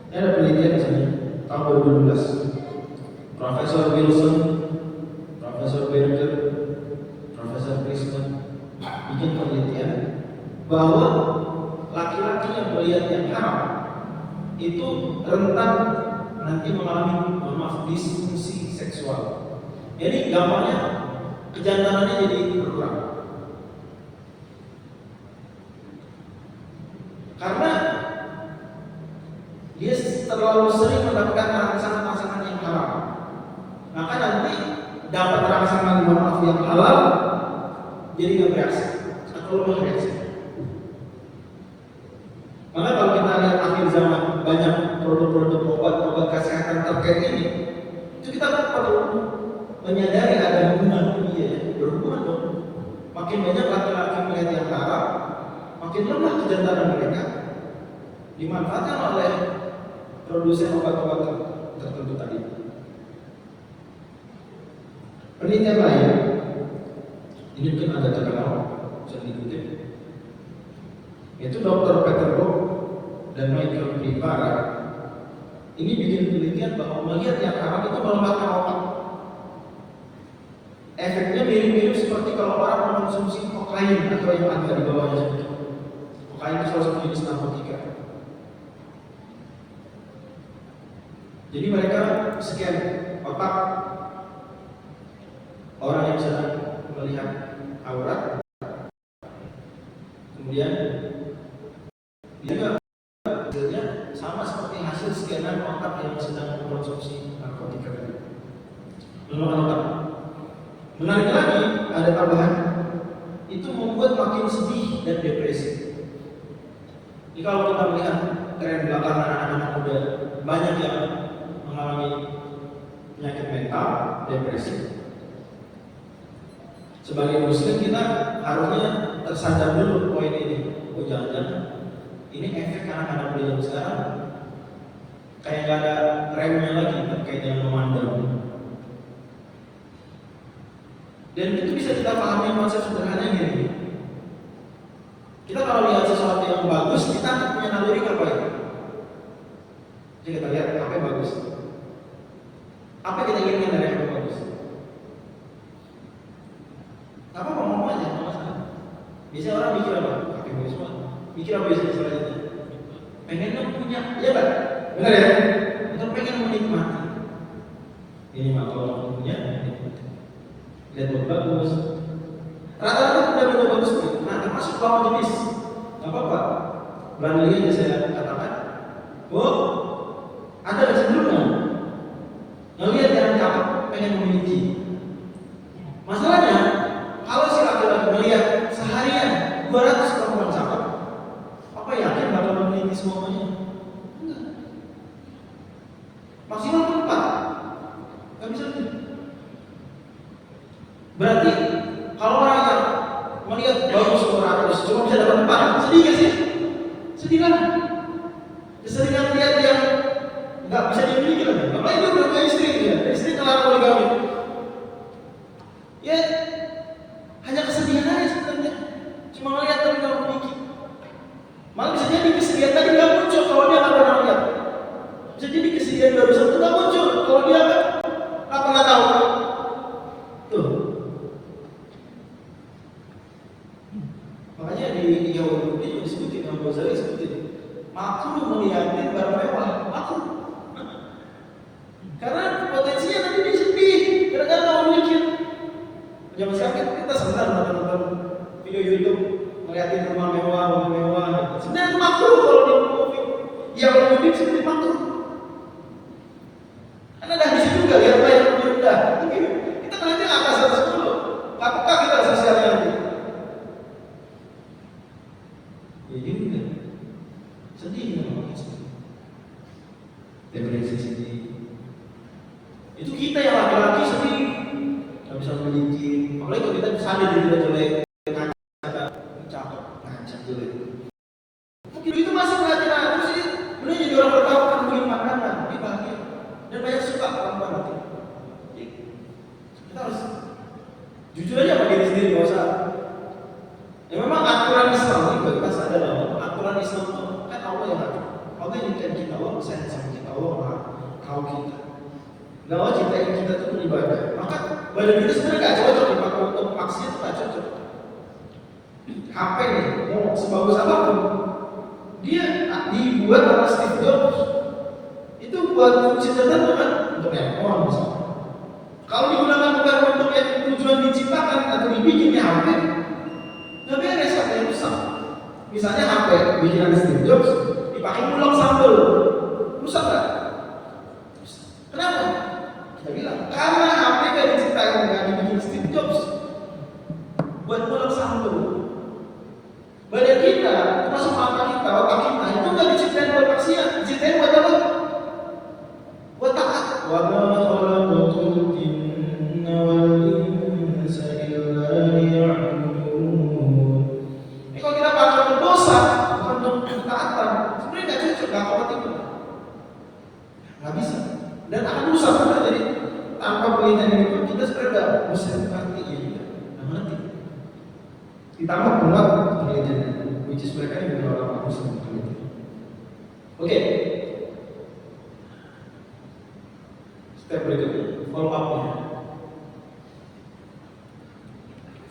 Ini ada penelitian di sini tahun 2012. Profesor Wilson, Profesor Berger, Profesor Prisman bikin penelitian bahwa laki-laki yang melihat yang haram itu rentan nanti mengalami disfungsi seksual. Jadi gampangnya kejantanannya jadi berkurang. Karena dia terlalu sering mendapatkan rangsangan-rangsangan yang haram. Maka nanti dapat rangsangan yang halal jadi nggak bereaksi atau lemah reaksi. Maka kalau kita lihat akhir zaman banyak produk-produk obat-obat kesehatan terkait ini, itu kita perlu menyadari ada hubungan berhubungan dong. Makin banyak laki-laki melihat yang haram, makin lemah kejantanan mereka, dimanfaatkan oleh produsen obat-obat tertentu tadi. Penelitian lain, ini mungkin agak terkenal, bisa dikutip, yaitu Dr. Peter Bock dan Michael Privara. Ini bikin penelitian bahwa melihat yang haram itu melemahkan otak. Efeknya mirip-mirip seperti kalau orang mengonsumsi kokain atau yang ada di bawahnya. Kokain itu salah satu jenis narkotika. Jadi mereka scan otak orang yang sedang melihat aurat, kemudian dia hasilnya sama seperti hasil scanan otak yang sedang mengkonsumsi narkotika tadi. Melemahkan otak. Menarik lagi, ada tambahan, itu membuat makin sedih dan depresi. Jadi kalau kita melihat tren belakangan anak-anak muda banyak yang mengalami penyakit mental, depresi. Sebagai muslim kita harusnya tersadar dulu poin ini. Oh jangan-jangan ini efek anak-anak muda sekarang kayak gak ada remnya lagi terkait dengan memandang. Dan itu bisa kita pahami konsep sederhana gini. Kita kalau lihat sesuatu yang bagus, kita punya naluri apa ya? Jadi kita lihat apa yang bagus. Apa kita inginkan dari yang bagus? Apa ngomong aja, nggak masalah. Biasanya orang mikir apa? Kaki bagus banget. Mikir apa biasanya selanjutnya? Pengennya punya, ya kan? Benar ya? Kita pengen menikmati. Ini mah kalau punya, lihat bagus. Rata-rata punya bagus. Nah, termasuk lawan jenis. Gak apa-apa. Berani aja saya katakan. Oh, ada kecenderungan ngelihat yang cakep pengen memiliki. Masalahnya, kalau si laki-laki melihat seharian 200 perempuan cakep, apa yakin bakal memiliki semuanya? Enggak. Maksimal 4. Gak bisa gitu. Berarti kalau orang yang melihat bagus 200 cuma bisa dapat 4, sedih gak sih? Sedih kan? Keseringan lihat yang nggak bisa dimiliki lagi. Apalagi dia udah punya istri, ya. Istri kelar poligami. Ya, hanya kesedihan aja sebenarnya. Cuma ngeliat tapi nggak memiliki. Malah bisa jadi kesedihan tadi nggak muncul kalau dia nggak pernah lihat. Bisa jadi kesedihan barusan itu nggak muncul kalau dia nggak pernah tahu. Tuh. Makanya di Yahudi juga disebutin, Imam Ghazali disebutin makruh melihatin barang mewah, makruh. Karena potensinya nanti dia sedih, gara-gara nggak memiliki. Zaman sekarang kita senang nonton video YouTube ngeliatin rumah mewah, mobil mewah. Sebenarnya itu makruh kalau di movie. Yang lebih seperti makruh. Karena dah di situ juga lihat yang lebih rendah. Kita ngeliatin atas dulu. Apakah kita sosialnya nanti? Ya juga. Sedih memang sedih. Depresi sedih. Itu kita yang laki-laki sedih. Gak bisa memiliki. Apalagi kalau kita sadar diri kita jelek, cakep, ngajak jelek. Mungkin itu masih ngeliatin terus sih. Bener jadi orang bertahu kan bikin makanan, dia bahagia. Dan banyak suka perempuan itu. Kita harus jujur aja sama diri sendiri, gak usah. Ya memang aturan Islam juga kita sadar bahwa aturan Islam itu kan Allah yang ngatur. Allah yang nyiptain kita, Allah sayang sama kita, Allah tahu kita. Gak wajib kita itu beribadah. Maka badan kita sebenarnya gak cocok dipakai untuk maksiat, itu gak cocok. HP nih, mau sebagus apapun, dia dibuat oleh Steve Jobs. Itu buat fungsi tertentu kan, untuk handphone misalnya. Kalau digunakan bukan untuk yang tujuan diciptakan atau dibikin di HP, nggak beres, HP yang rusak. Misalnya HP bikinan Steve Jobs dipakai ngulek sambal, rusak nggak? Kenapa? Kita bilang karena HP nggak diciptakan, nggak dibikin Steve Jobs buat ngulek sambal. Badan kita, termasuk mata kita, otak kita itu nggak diciptakan buat maksiat, diciptakan buat apa? Buat taat. Wa ma khalaqtul jinna wal insa illa liya'budun. Kalau kita pakai untuk dosa, bukan untuk ketaatan, sebenarnya nggak cocok, nggak kompatibel, nggak bisa. Dan akan rusak juga. Jadi tanpa penelitian ini pun kita sebenarnya nggak bisa mengerti ya, nggak mengerti. Ditambah benar penelitian, which is mereka yang benar orang harus meneliti. Oke. Step berikutnya, follow up-nya.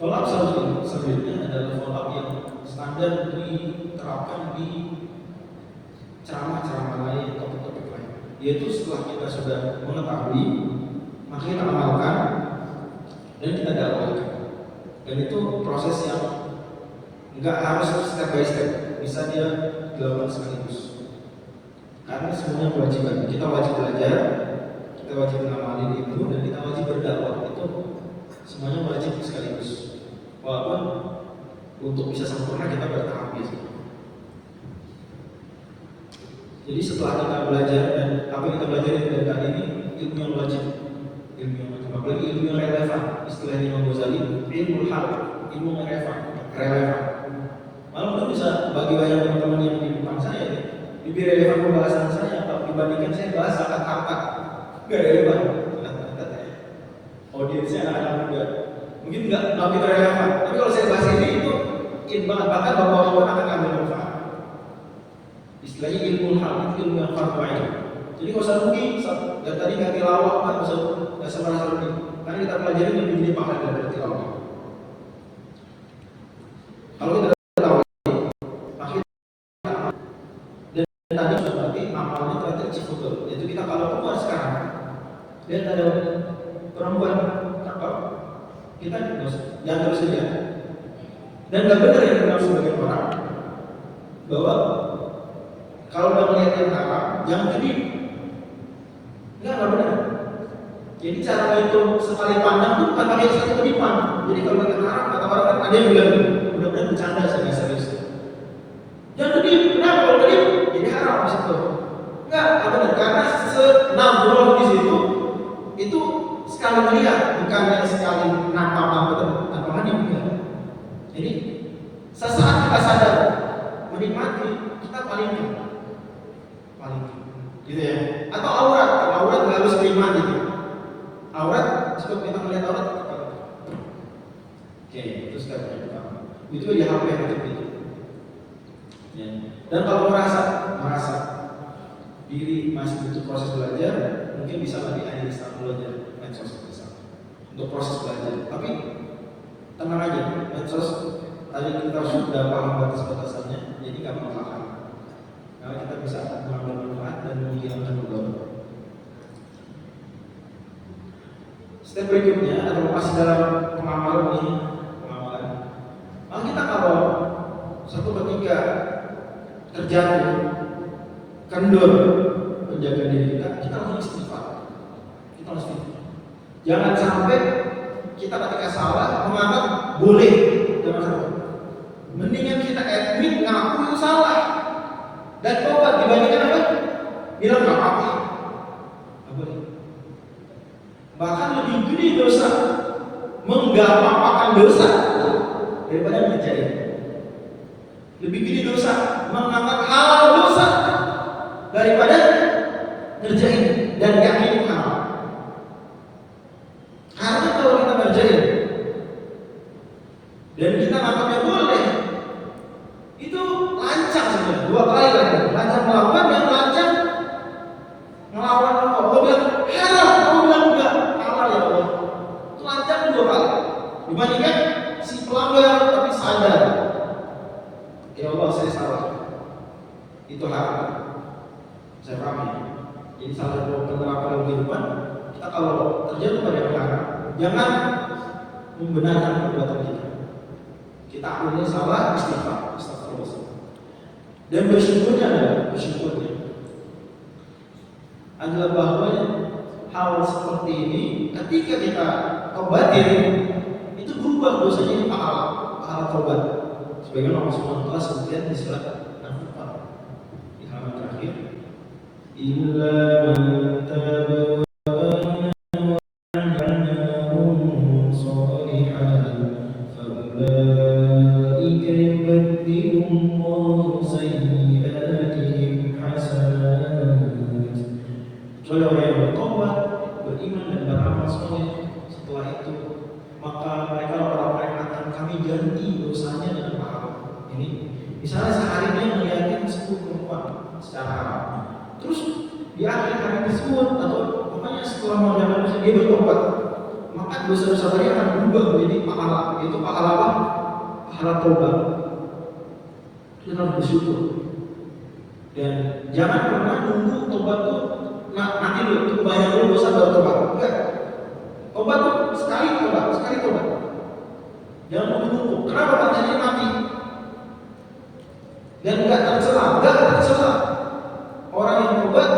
Follow up selanjutnya adalah follow up yang standar diterapkan di ceramah-ceramah lain, topik-topik lain. Yaitu setelah kita sudah mengetahui, maka kita amalkan dan kita dakwahkan. Dan itu proses yang enggak harus step by step, bisa dia dilakukan sekaligus. Karena semuanya kewajiban. Kita wajib belajar, kita wajib mengamalin itu, dan kita wajib berdakwah. Itu semuanya wajib sekaligus. Walaupun untuk bisa sempurna kita bertahap biasanya. Jadi setelah kita belajar dan apa yang kita belajar dari tadi ini, ilmu yang wajib, apalagi ilmu yang relevan. Istilahnya Imam Ghazali, ilmu hal, ilmu yang relevan. Malah udah bisa bagi banyak teman-teman yang di depan saya, lebih relevan pembahasan saya kalau dibandingkan saya bahas akad-akad. Gak relevan. Audiensnya anak-anak muda mungkin nggak begitu relevan. Tapi kalau saya bahas ini itu banget, bahkan bapak-bapak akan ambil manfaat. Istilahnya ilmu hal, itu ilmu yang fardu ain. Jadi kalau usah rugi, dan tadi nggak tilawah, nggak usah merasa rugi. Karena kita pelajari lebih gede pahala daripada tilawah. Kalau kita tahu, maka kita amal. Dan tadi sudah berarti amalnya ternyata achievable. Yaitu kita kalau keluar sekarang dan ada perempuan cakep, kita jangan terus saja. Dan nggak benar yang dibilang sebagian orang bahwa kalau udah melihat yang haram, jangan jadi. Nggak benar. Jadi cara itu sekali pandang tuh bukan pakai satu kedipan. Jadi kalau yang haram kata orang kan ada yang bilang mudah-mudahan bercanda saya serius. Jangan kedip. Kenapa kalau kedip? Jadi haram di situ. Nggak benar, karena senabroh di situ itu sekali melihat, bukannya sekali nampak tanpa hanya. Jadi Sesaat kita sadar menikmati, kita paling gitu ya. Atau aurat, kalau aurat nggak harus nikmat gitu. Aurat, cukup kita melihat aurat. Oke, itu sekarang itu ya HP yang itu. Ya. Dan kalau merasa diri masih butuh proses belajar, mungkin bisa lebih akhir start belajar medsos misalnya untuk proses belajar. Tapi tenang aja, medsos tadi kita sudah paham batas-batasannya, jadi nggak paham. Karena kita bisa mengambil manfaat dan menghilangkan beban. Step berikutnya atau masih dalam pengamalan ini, maka kita kalau satu ketika terjatuh, kendor menjaga diri kita harus istighfar. Jangan sampai kita ketika salah menganggap boleh, jangan sampai. Mendingan kita admit ngaku itu salah dan tobat dibandingkan apa? Bilang nggak apa-apa. Bahkan lebih gede dosa menggampangkan dosa daripada menjadi. Lebih gede dosa menganggap halal dosa daripada ngerjain dan yakin halal. Karena kalau kita ngerjain dan kita anggapnya boleh, itu lancang sebenarnya. Dua kali lagi, lancang melakukan dan lancang melawan Allah. Allah bilang haram, Allah bilang enggak halal ya Allah. Itu lancang dua kali. Dibandingkan si pelanggar tapi sadar, ya Allah saya salah, itu haram. Saya paham ya. Jadi salah satu penerapan kehidupan kita kalau terjatuh pada yang haram, jangan membenarkan perbuatan kita. Kita akhirnya salah, istighfar. Dan bersyukurnya adalah bahwa hal seperti ini ketika kita tobatin itu berubah dosanya ini pahala tobat. Sebagaimana Allah Subhanahu wa taala sebutkan di surat An-Nufal di halaman terakhir, illa man taba wa amana wa amila shalihan fa ulaika yubaddilu Allahu sayyi'atihim hasanat. Kecuali orang yang bertobat, beriman dan beramal soleh, setelah itu maka mereka orang-orang yang akan kami ganti dosanya dengan pahala. Ini misalnya sehari dia melihatkan 10 perempuan secara haram, terus di akhir hari tersebut atau pokoknya setelah menjalankan dosa dia bertobat, maka dosa-dosa tadi akan berubah menjadi pahala. Itu pahala apa? Pahala tobat. Kita harus bersyukur dan jangan pernah nunggu tobat tuh nanti dulu banyak dulu dosa baru tobat. Enggak. Tobat tuh sekali tobat. Jangan menunggu. Kenapa katanya mati? Dan enggak tercela. Orang yang tobat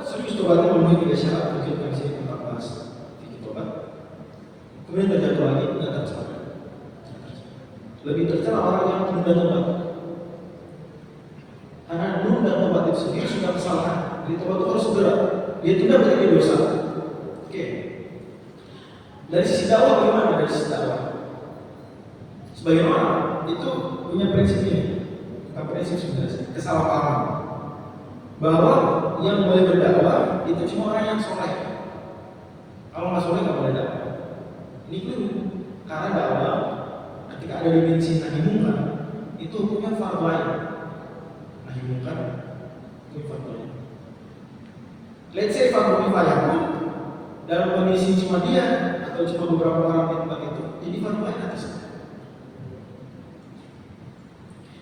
serius tobatnya memenuhi 3 syarat. Mungkin yang saya kita bahas sedikit tobat. Kemudian terjatuh lagi enggak tercela. Lebih tercela orang yang menunda tobat. Karena menunda tobat itu sendiri sudah kesalahan. Jadi tobat itu harus segera. Dia tidak berarti dosa. Oke. Dari sisi dakwah bagaimana? Dari sisi dakwah, sebagian orang itu punya prinsip ini, bukan prinsip sebenarnya, kesalahpahaman bahwa yang boleh berdakwah itu cuma orang yang soleh. Kalau nggak soleh nggak boleh dakwah. Ini keliru. Karena dakwah ketika ada dimensi nahi munkar itu hukumnya fardhu ain. Nahi munkar itu fardhu ain. Let's say fardhu kifayah pun dalam kondisi cuma dia atau cuma beberapa orang di tempat itu, jadi fardhu ain atas.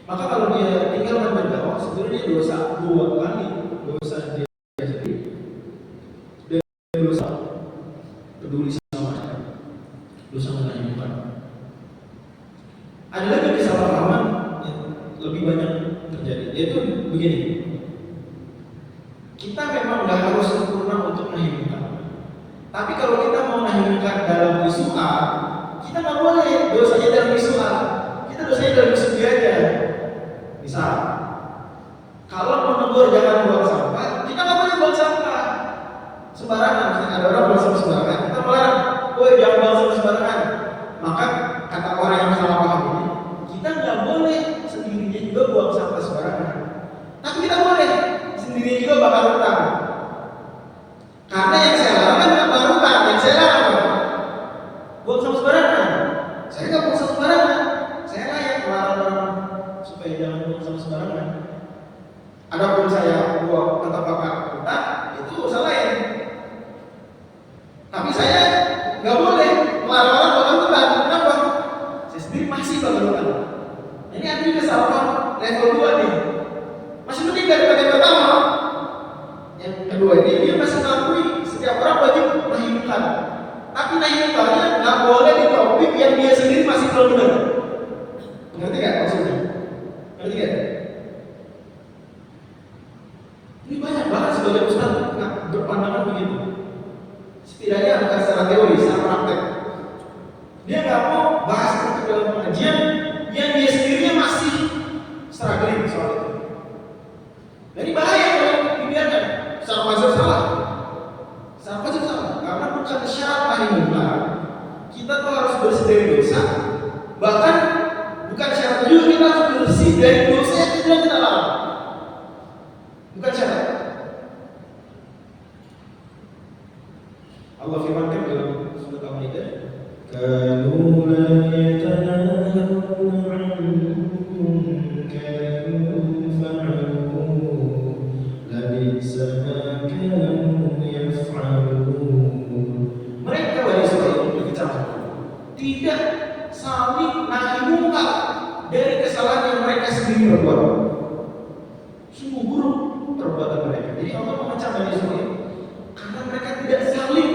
Maka kalau dia tinggalkan berdakwah, sebenarnya dosa 2 kali, dosa dia sendiri dan dosa peduli sama masyarakat, dosa menahi munkar. Ada lagi kesalahpahaman yang lebih banyak terjadi, yaitu begini. Kita memang nggak harus sempurna untuk nahi munkar. Tapi kalau kita mau nahi munkar dalam isu A, kita nggak boleh dosanya dalam isu A. Kita dosanya dalam isu B aja. Misal, kalau mau menegur jangan buang sampah, kita nggak boleh buang sampah sembarangan. Misalnya ada orang buang sampah sembarangan, kita melarang, woi jangan buang sampah sembarangan. Maka kata orang yang salah paham ini, kita nggak boleh sendirinya juga buang sampah sembarangan. Tapi kita boleh sendirinya juga bakar hutan. Karena yang saya larang kan nggak bakar hutan, yang saya larang apa? Buang sampah sembarangan. Saya nggak buang sampah sembarangan. Saya layak melarang orang supaya jangan buang sampah sembarangan. Adapun saya buang tetap bakar hutan, itu urusan lain. Tapi saya nggak boleh melarang orang bakar hutan. Kenapa? Saya sendiri masih bakar hutan. Ini ada kesalahan level 2 nih. Masih mending daripada yang pertama. Yang kedua ini dia masih mengakui setiap orang wajib nahi munkar. Tapi nahi munkarnya nggak boleh di topik yang dia sendiri masih belum benar. Ngerti nggak maksudnya? Ngerti nggak? Ini banyak banget sebagai ustaz nggak berpandangan begitu. Setidaknya bukan secara teori, secara praktek. Dia nggak mau bahas tentang dalam pengajian yang dia sendirinya masih struggling soal itu. Jadi bahaya kalau dibiarkan. Secara mazhab salah. Secara mazhab salah. Karena bukan syarat nahi munkar. Kita tuh harus bersih dari dosa. Bahkan bukan syarat juga kita harus bersih dari dosa yang kita larang. Bukan syarat. Allah firmankan dalam surat Al-Maidah, "Kanu la yatanahawna 'an munkarin fa'aluhu labisa ma kanu yaf'alun." Mereka wahai Israel berbicara tidak saling nahi munkar dari kesalahan yang mereka sendiri perbuat. Sungguh buruk perbuatan mereka. Jadi Allah memecah Bani Israil karena mereka tidak saling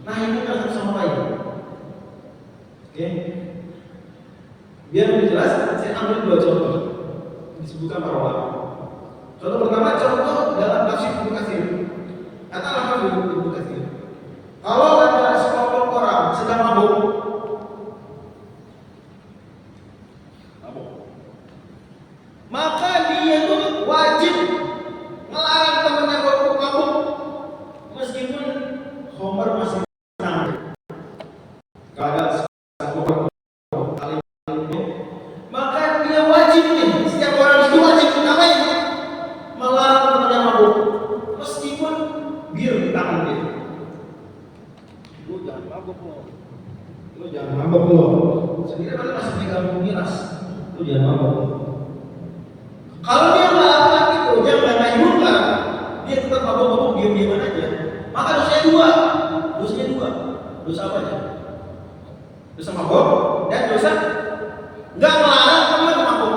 nahi munkar satu sama lain. Oke? Biar lebih jelas, saya ambil 2 contoh disebutkan para ulama. Contoh pertama, contoh dalam tafsir Ibnu Katsir. Kata Al-Hafidz Ibnu Katsir, kalau ada sekelompok orang sedang mabuk, maka dia itu wajib melarang temannya mabuk meskipun Homer masih menang. Kalau maka dia wajib nih, setiap orang itu wajib ngapain? Melarang temannya mabuk meskipun bir di tangan dia. Lu jangan mabuk lo. Sendiri kan masih pegang miras. Lu jangan mabuk. Kalau dia melakukan itu, dia nggak nahi munkar, dia tetap mabuk-mabuk diam-diaman aja. Maka dosanya 2. Dosa apa aja? Dosa mabuk dan dosa nggak melarang teman mabuk.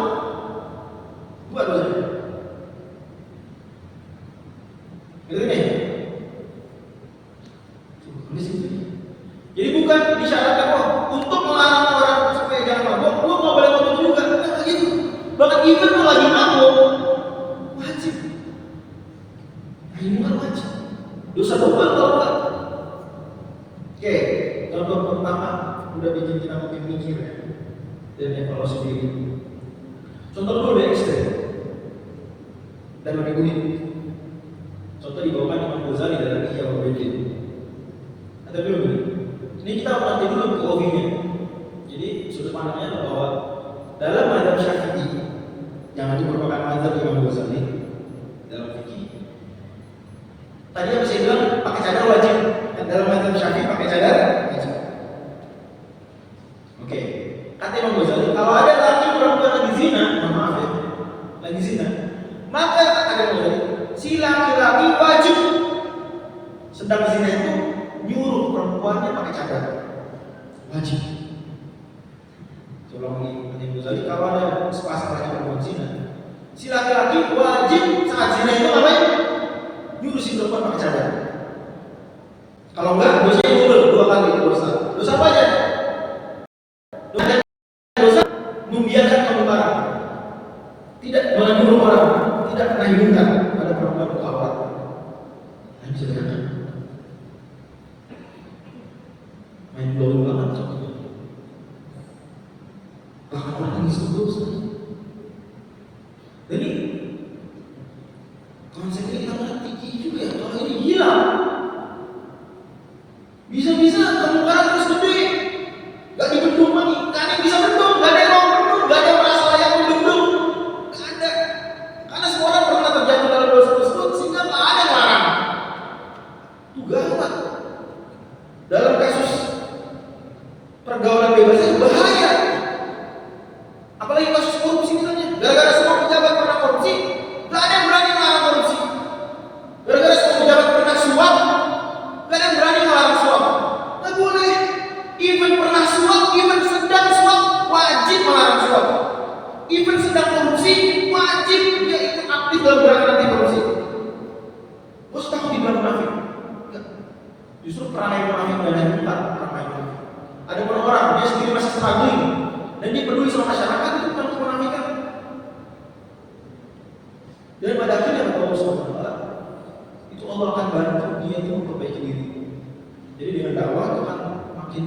2 dosanya. Gitu nih. Jadi bukan disyaratkan untuk melarang orang supaya jangan mabuk, lu nggak boleh mabuk juga. Enggak gitu. Bahkan even lu lagi mabuk wajib. Nahi munkar wajib. Dosa double kalau enggak. Oke, contoh pertama udah bikin kita makin mikir ya, dan evaluasi diri. Contoh dulu lebih ekstrem dan lebih unik. Contoh dibawakan Imam Ghazali dalam Ihya Ulumuddin. Ada dulu ini. Ini kita nanti dulu ke OV-nya. Jadi sudut pandangnya bahwa dalam mazhab Syafi'i yang itu merupakan mazhab Imam Ghazali dalam fikih. Tadi apa saya bilang pakai cadar wajib. Dan dalam mazhab Syafi'i pakai cadar wajib. Oke. Kata Imam Ghazali, kalau ada laki perempuan lagi zina, maaf ya, lagi zina, maka kata Imam Ghazali, si laki-laki wajib sedang zina itu nyuruh perempuannya pakai cadar. Wajib. Tolong Imam Ghazali, kalau ada sepasang laki perempuan zina, si laki-laki wajib saat zina itu ngapain? Nyuruh si perempuan pakai cadar. Kalau enggak, dosanya double, 2 kali dosa. Dosa apa aja? Dosa membiarkan kemungkaran, tidak menyuruh orang, tidak nahi munkar pada perempuan buka aurat. Nah, bisa dengar. Main blowing banget contohnya. Bahkan orang yang terus. Jadi konsepnya kita ngerti juga ya. Kalau ini hilang, bisa-bisa kemungkaran terus gede, gak dibendung lagi. Kan yang bisa bendung, gak ada yang mau bendung. bebas itu bahaya. Apalagi kasus korupsi misalnya, gara-gara semua pejabat pernah korupsi, gak ada yang berani melarang korupsi. Gara-gara semua pejabat pernah suap, gak ada yang berani melarang suap. Gak boleh. Even pernah suap, even sedang suap, wajib melarang suap. Even sedang korupsi, wajib dia ikut aktif dalam gerakan anti korupsi. Bos takut dibilang munafik? Justru perangai munafik dan yang bukan perangai munafik. Ada orang dia sendiri masih struggling dan dia peduli sama masyarakat, itu bukan kemunafikan. Dan pada akhirnya Allah SWT itu Allah akan bantu dia itu memperbaiki diri. Jadi dengan dakwah itu akan makin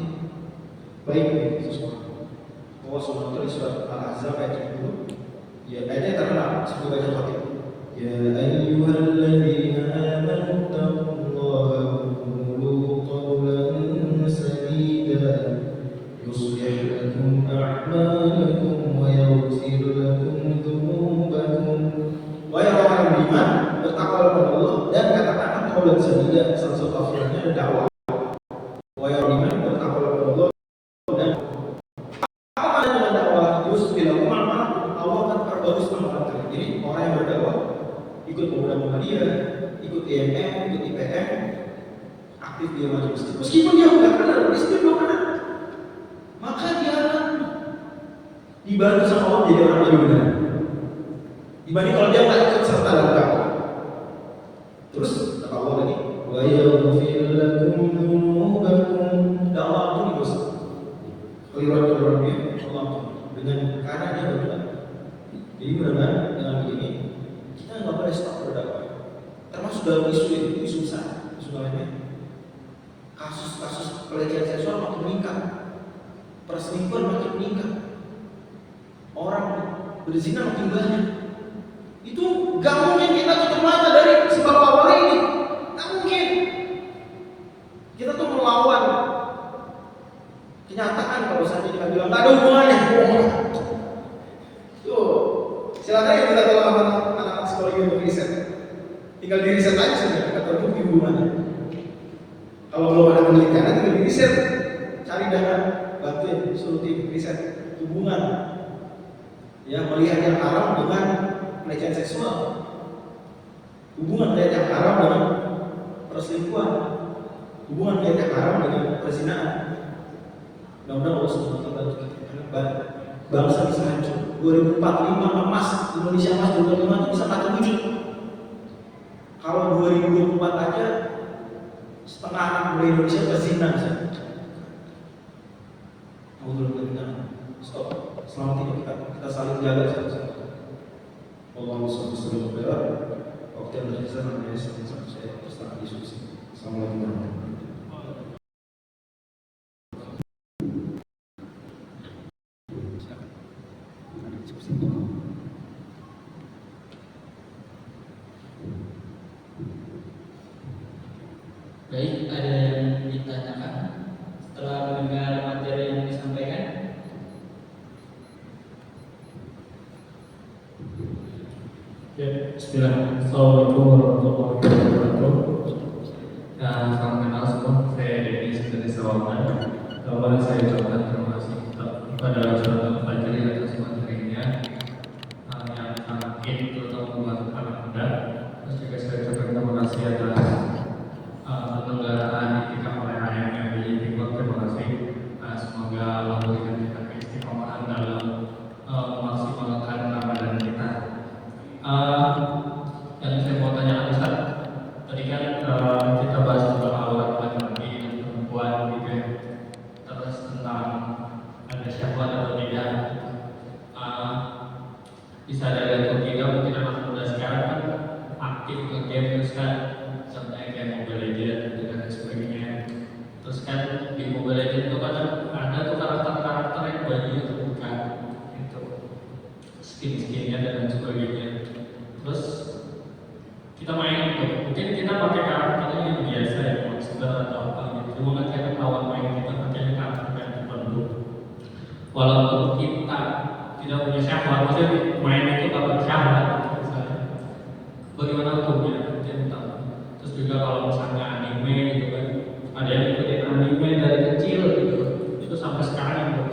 baik sesuatu. Allah SWT di surat Al-Ahzab ayat 10, ya ayatnya terkenal sebelum baca Fatihah. Ya ayyuhalladzina amanu taqullaha wa qulu qawlan sadida yuslih lakum a'malakum wa yaghfir lakum dzunubakum. Wahai orang yang beriman, bertakwalah kepada Allah dan katakanlah qawlan sadida. Salah satu tafsirnya ada dakwah. Wahai orang beriman, bertakwalah kepada Allah dan apa maknanya dengan dakwah? Yuslih lakum a'malakum. Allah akan perbagus amalan kalian. Jadi orang yang berdakwah ikut pemuda Muhammadiyah, ikut IMM, ikut IPM, aktif di masjid masjid. Meskipun dia bukan benar, meskipun belum benar, maka dia akan dibantu sama Allah jadi orang lebih benar. Dibanding kalau dia nggak ikut serta dalam dakwah. Terus kata Allah lagi, wa yaghfir lakum dzunubakum. Dan Allah ampuni dosa. Keliruan dia Allah ampuni dengan karena dia berdoa. Jadi benar-benar dengan begini kita nggak boleh stop berdakwah. Termasuk dalam isu itu, isu besar, isu lainnya. Kasus-kasus pelecehan seksual makin meningkat, perselingkuhan makin meningkat, orang berzina makin banyak. Itu gak mungkin kita tutup mata dari sebab awal ini. Gak mungkin. Kita tuh melawan kenyataan kalau saja kita bilang gak ada hubungannya. Tuh, silakan ya kita kalau anak-anak sekolah ini untuk riset. Tinggal di riset aja saja, kita terbukti hubungannya. Kalau belum ada penelitian, tinggal di riset. Cari dana, bantuin, suruh tim riset hubungan. Ya, melihat yang haram dengan pelecehan seksual, hubungan melihat yang haram dengan perselingkuhan, hubungan melihat yang haram dengan perzinaan. Mudah-mudahan Allah SWT bantu kita. Bangsa bisa hancur. 2045 emas, Indonesia emas 2045 itu bisa tak terwujud. Kalau 2024 aja setengah anak muda Indonesia berzina saja. Alhamdulillah. Stop. Selama ini kita saling jaga sama-sama. Allahumma shalli wa sallim. Waktu yang tersisa namanya sama saya terus tak diskusi. Assalamualaikum warahmatullahi wabarakatuh. Baik, ada yang ditanyakan setelah mendengar materi yang disampaikan? Ya, bismillah. Assalamualaikum warahmatullahi wabarakatuh. Salam kenal semua. Saya Dennis dari Sawangan. Awalnya saya ucapkan terima kasih kepada Ustaz Al-Fajri atas materinya yang sangat terutama untuk anak muda. Terus juga saya ucapkan terima kasih atas penyelenggaraan itikaf oleh HMMI Timur. Terima kasih. Semoga Allah berikan kita keistiqomahan dalam memaksimalkan Ramadan kita. Yang saya mau tanya Ustaz, tadi kan kita bahas tentang aurat laki-laki dan perempuan gitu ya. Terus tentang ada syahwat atau tidak, bisa ada atau tidak. Mungkin anak muda sekarang kan aktif nge-game terus kan, contohnya kayak Mobile Legends dan sebagainya. Terus kan di Mobile Legends itu kan ada tuh karakter-karakter yang bajunya terbuka gitu, skin-skinnya dan sebagainya. Terus kita main gitu, mungkin kita pakai karakternya yang biasa ya, monster atau apa gitu. Cuma kan kita lawan main kita pakai karakter yang tertentu. Walaupun kita tidak punya syahwat, maksudnya main itu tak bersyahwat gitu, misalnya. Bagaimana hukumnya? Terus juga kalau misalnya anime gitu kan, ada yang ikutin anime dari kecil gitu, itu sampai sekarang yang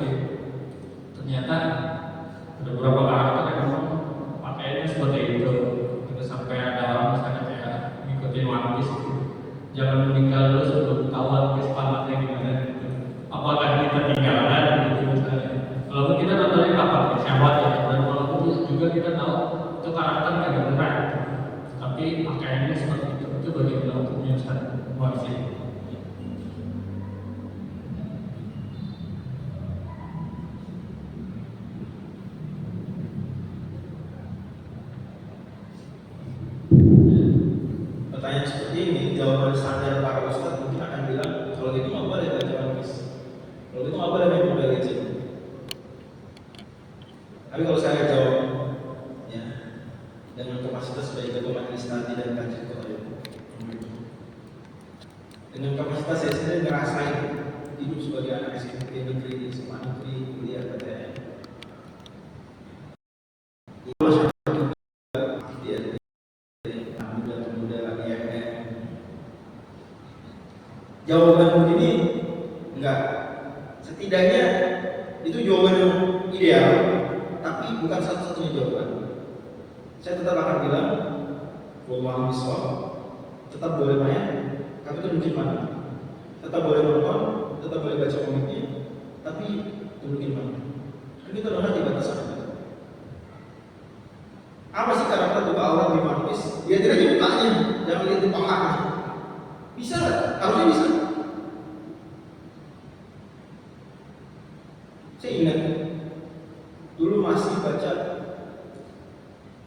ketinggalan gitu misalnya. Walaupun kita nontonnya kapan ya, syawat ya, dan walaupun juga kita tahu itu karakter agak berat, tapi pakaiannya seperti itu bagaimana untuk menyelesaikan wajib. Pertanyaan seperti ini, jawaban standar para ustadz mungkin akan bilang, kalau gitu nggak boleh baca One Piece, kalau gitu nggak boleh main Mobile Legends. Tapi kalau saya jawab, ya, dengan kapasitas sebagai ketua majelis nanti dan kajian kota dengan kapasitas saya sendiri ngerasain hidup sebagai anak SMP negeri, SMA negeri, kuliah PTN. Jawaban begini enggak, setidaknya itu jawaban yang ideal, tapi bukan satu-satunya jawaban. Saya tetap akan bilang bahwa misal tetap boleh main, tapi tunjukin mana. Tetap boleh nonton, tetap boleh baca komiknya, tapi tunjukin mana. Kan kita udah di batasan. Apa sih karakter buka aurat di One Piece? Dia tidak mukanya, jangan lihat pahanya. Bisa nggak? Harusnya bisa. Saya ingat dulu masih baca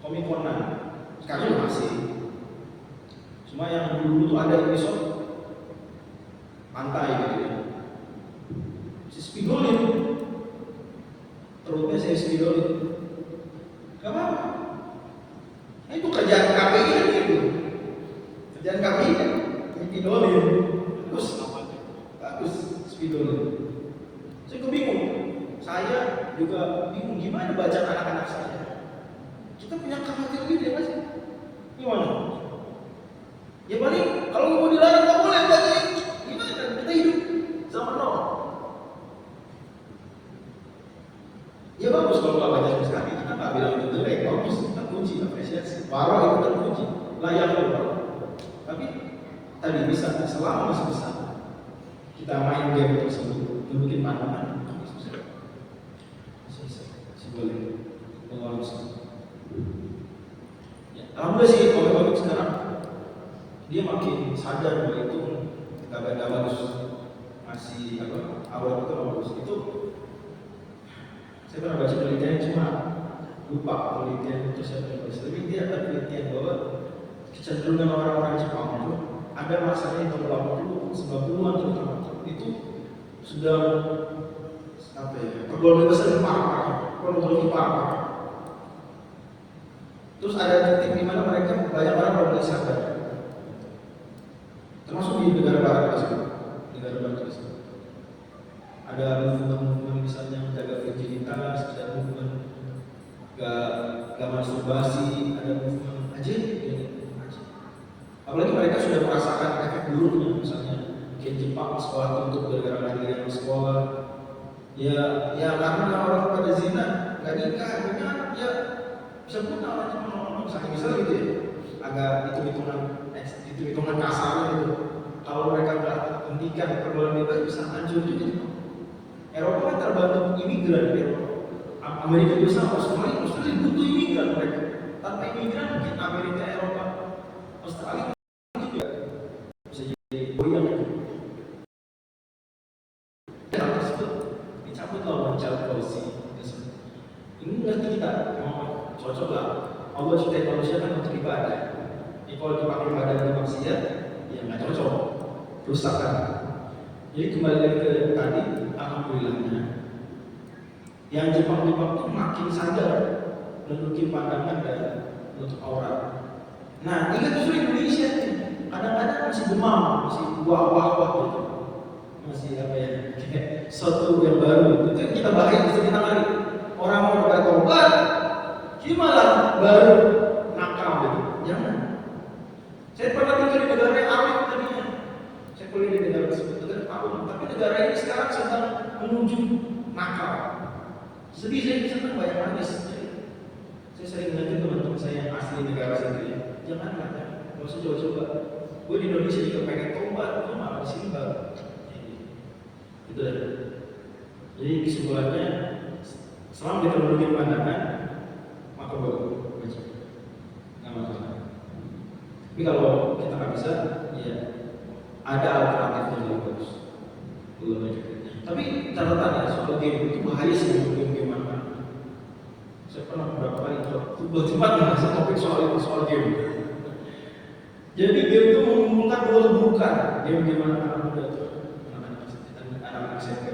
komik Conan, sekarang masih. Cuma yang dulu tuh ada episode pantai gitu ya. Si spidolin, perutnya saya spidolin. Gak apa-apa. Nah, itu kerjaan KPI kan gitu. Kerjaan KPI kan. Spidolin, bagus spidolin. Saya bingung, saya juga bingung gimana baca anak-anak saya. Kita punya khawatir gitu ya mas? Gimana? Ya paling kalau mau dilarang nggak boleh baca. Gimana? Kita hidup zaman now. Ya bagus kalau nggak baca sekali. Kita nggak bilang itu jelek, bagus. Kita puji, apresiasi. Parah itu terpuji, layak loh. Tapi tadi bisa, selama masih bisa kita main game tersebut, membuat pandangan, masih boleh menguasai. Ya, alhamdulillah sih komik-komik sekarang dia makin sadar bahwa itu nggak bagus, masih awal itu bagus. Itu saya pernah baca penelitian, cuma lupa penelitian itu saya pernah baca, tapi dia ada penelitian bahwa kecenderungan orang-orang Jepang itu ada masanya yang tahun 80, 90-an terutama itu sudah apa ya, pergolakan parah. Terus ada titik di mana mereka banyak orang mulai sadar, termasuk di negara barat tersebut. Ada movement misalnya menjaga virginitas, ada movement gak masturbasi, ada movement aja. Apalagi mereka sudah merasakan efek buruknya, misalnya kayak Jepang sekolah tutup gara-gara lagi sekolah. Ya karena orang pada zina, nggak nikah, ya bisa pun orang misalnya gitu ya, agak hitung-hitungan kasarnya gitu. Kalau mereka nggak hentikan pergaulan bebas bisa hancur juga. Eropa kan terbantu imigran gitu. Amerika juga sama, Australia butuh imigran mereka. Tanpa imigran mungkin Amerika, Eropa, Australia ini ngerti kita, memang cocok lah. Allah ciptain manusia kan untuk ibadah. Ini kalau dipakai ibadah untuk maksiat, ya nggak cocok, rusak kan. Jadi kembali lagi ke tadi, alhamdulillahnya, yang Jepang tuh makin sadar menunjukin pandangan dan untuk aurat. Nah, ini justru Indonesia nih, kadang-kadang masih demam, masih wah gitu, masih apa ya, kayak sesuatu yang baru. Itu kita bahaya, kita kali. Orang mau bertobat, gimana baru nakal gitu? Jangan. Saya pernah tinggal di negara yang awet tadinya. Saya kuliah di negara tersebut tapi negara ini sekarang sedang menuju nakal. Sedih saya bisa banyak nangis. Saya sering ngajak teman-teman saya yang asli negara sendiri. Janganlah, nggak usah coba-coba. Gue di Indonesia juga pengen tobat, gue malah di sini baru. Itu Jadi kesimpulannya, selama kita menuju pandangan, maka boleh baca, nggak masalah. Tapi kalau kita nggak bisa, ya ada alternatif yang lebih bagus, boleh baca. Tapi catatan ya, soal game itu bahaya sih untuk game mana. Saya pernah beberapa kali bertempat bahas topik soal game. Jadi game itu mengumpulkan dua keburukan. Game anak-anak muda itu, anak-anak SMP.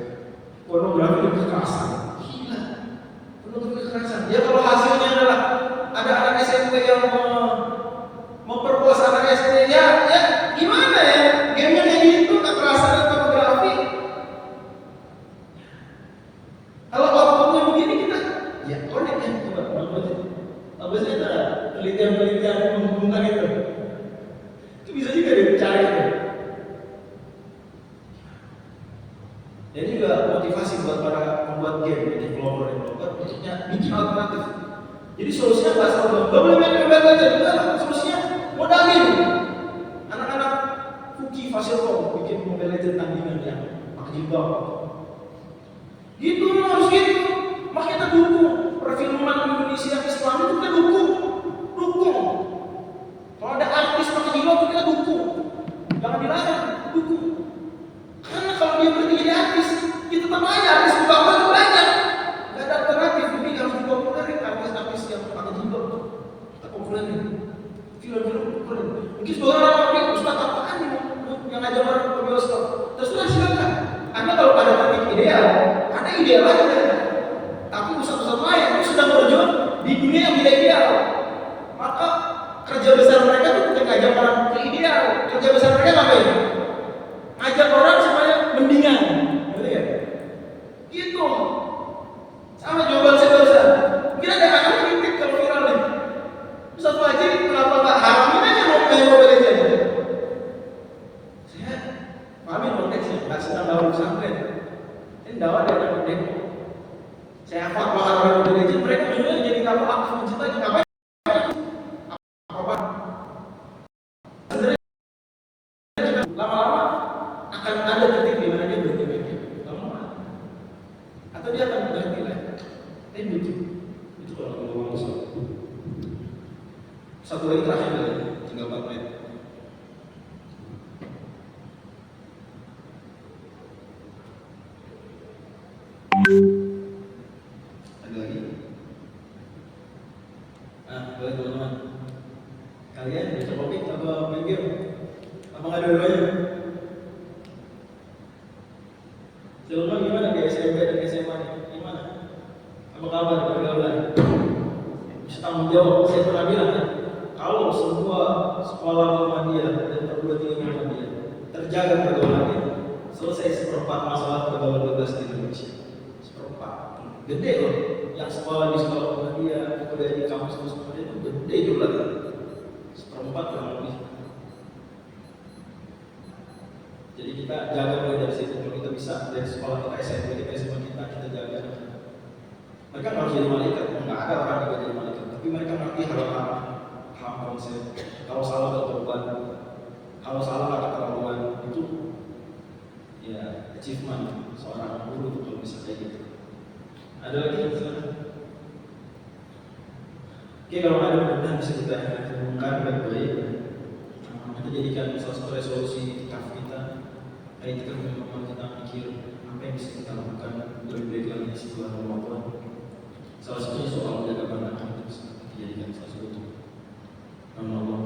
Pornografi dan kekerasan. Gila. Pornografi kekerasan. Ya kalau hasilnya adalah ada anak SMP yang memperkosa anak SD, ya gimana ya? Game-nya kayak gitu, kekerasan dan pornografi. Kalau outputnya begini kita, ya connect ya. Apa sih ada penelitian-penelitian yang menghubungkan itu? Itu bisa juga dicari itu. Dan juga motivasi buat para pembuat game, developer untuknya bikin alternatif. Jadi solusinya nggak selalu nggak boleh main mobile aja, enggak. Solusinya modalin. Anak-anak Fuki Fasilkom bikin Mobile Legends tandingan yang pakai jilbab. Gitu harus gitu. Maka kita dukung perfilman Indonesia yang Islam itu kita dukung. Kalau ada artis pakai jilbab itu kita dukung. Jangan dilarang, dukung. Karena kalau dia berarti jadi artis, kita tetap aja artis di bawah itu banyak. Gak ada alternatif, jadi harus dipopulerin artis-artis yang pakai jilbab. Kita populerin. Film-film populer. Mungkin sebagian orang bilang, Ustaz apaan yang ngajak orang ke bioskop? Terserah silakan. Anda kalau pada titik ideal, ada ideal aja. Tapi pusat-pusat lain itu sedang berjuang di dunia yang tidak ideal. Maka kerja besar mereka itu bukan ngajak orang ke ideal. Kerja besar mereka ngapain? Ngajak orang supaya mendingan. Ngerti ya? Gitu. Sama jawaban saya barusan. Mungkin ada akan kritik kalau viral nih. Ustaz Fajri kenapa nggak haramin aja mau main Mobile Legends? Saya pahamin konteksnya. Nggak sedang dakwah pesantren. Ini dakwah dari anak demo. Saya fatwa orang Mobile Legends, mereka juga jadi kalau aku mencintai ngapain? Apa? Lama-lama akan ada titik di mana dia berhenti main game. Lama-lama. Atau dia akan berhenti lah. Itu kalau ngomong soal. Satu lagi terakhir, tinggal 4 menit. Ada lagi? Boleh teman-teman. Kalian baca komik atau main game? Apa nggak dua-duanya? Silman gimana di SMP dan SMA nih? Gimana? Apa kabar pergaulan? Bisa tanggung jawab. Saya pernah bilang ya, kalau semua sekolah Muhammadiyah dan perguruan tinggi Muhammadiyah terjaga pergaulannya, selesai seperempat masalah pergaulan bebas di Indonesia. Seperempat. Gede loh. Yang sekolah di sekolah Muhammadiyah, kuliah di kampus Muhammadiyah itu gede jumlahnya. Seperempat kurang lebih. Jadi kita jaga mulai dari situ. Kalau kita bisa dari sekolah kita SMP, kita SMA kita jaga. Mereka nggak harus jadi malaikat, nggak ada orang yang jadi malaikat. Tapi mereka ngerti hal-hal konsep. Kalau salah berkorban, kalau salah nggak keterlaluan, itu ya achievement seorang guru itu kalau bisa kayak gitu. Ada lagi? Oke, kalau ada mudah-mudahan bisa kita hubungkan baik-baik. Kita jadikan salah satu resolusi kita. Ayo kita memang kita mikir apa yang bisa kita lakukan lebih baik lagi di sebuah Ramadan. Salah satunya soal menjaga pandangan itu bisa dijadikan salah satu. Nama Allah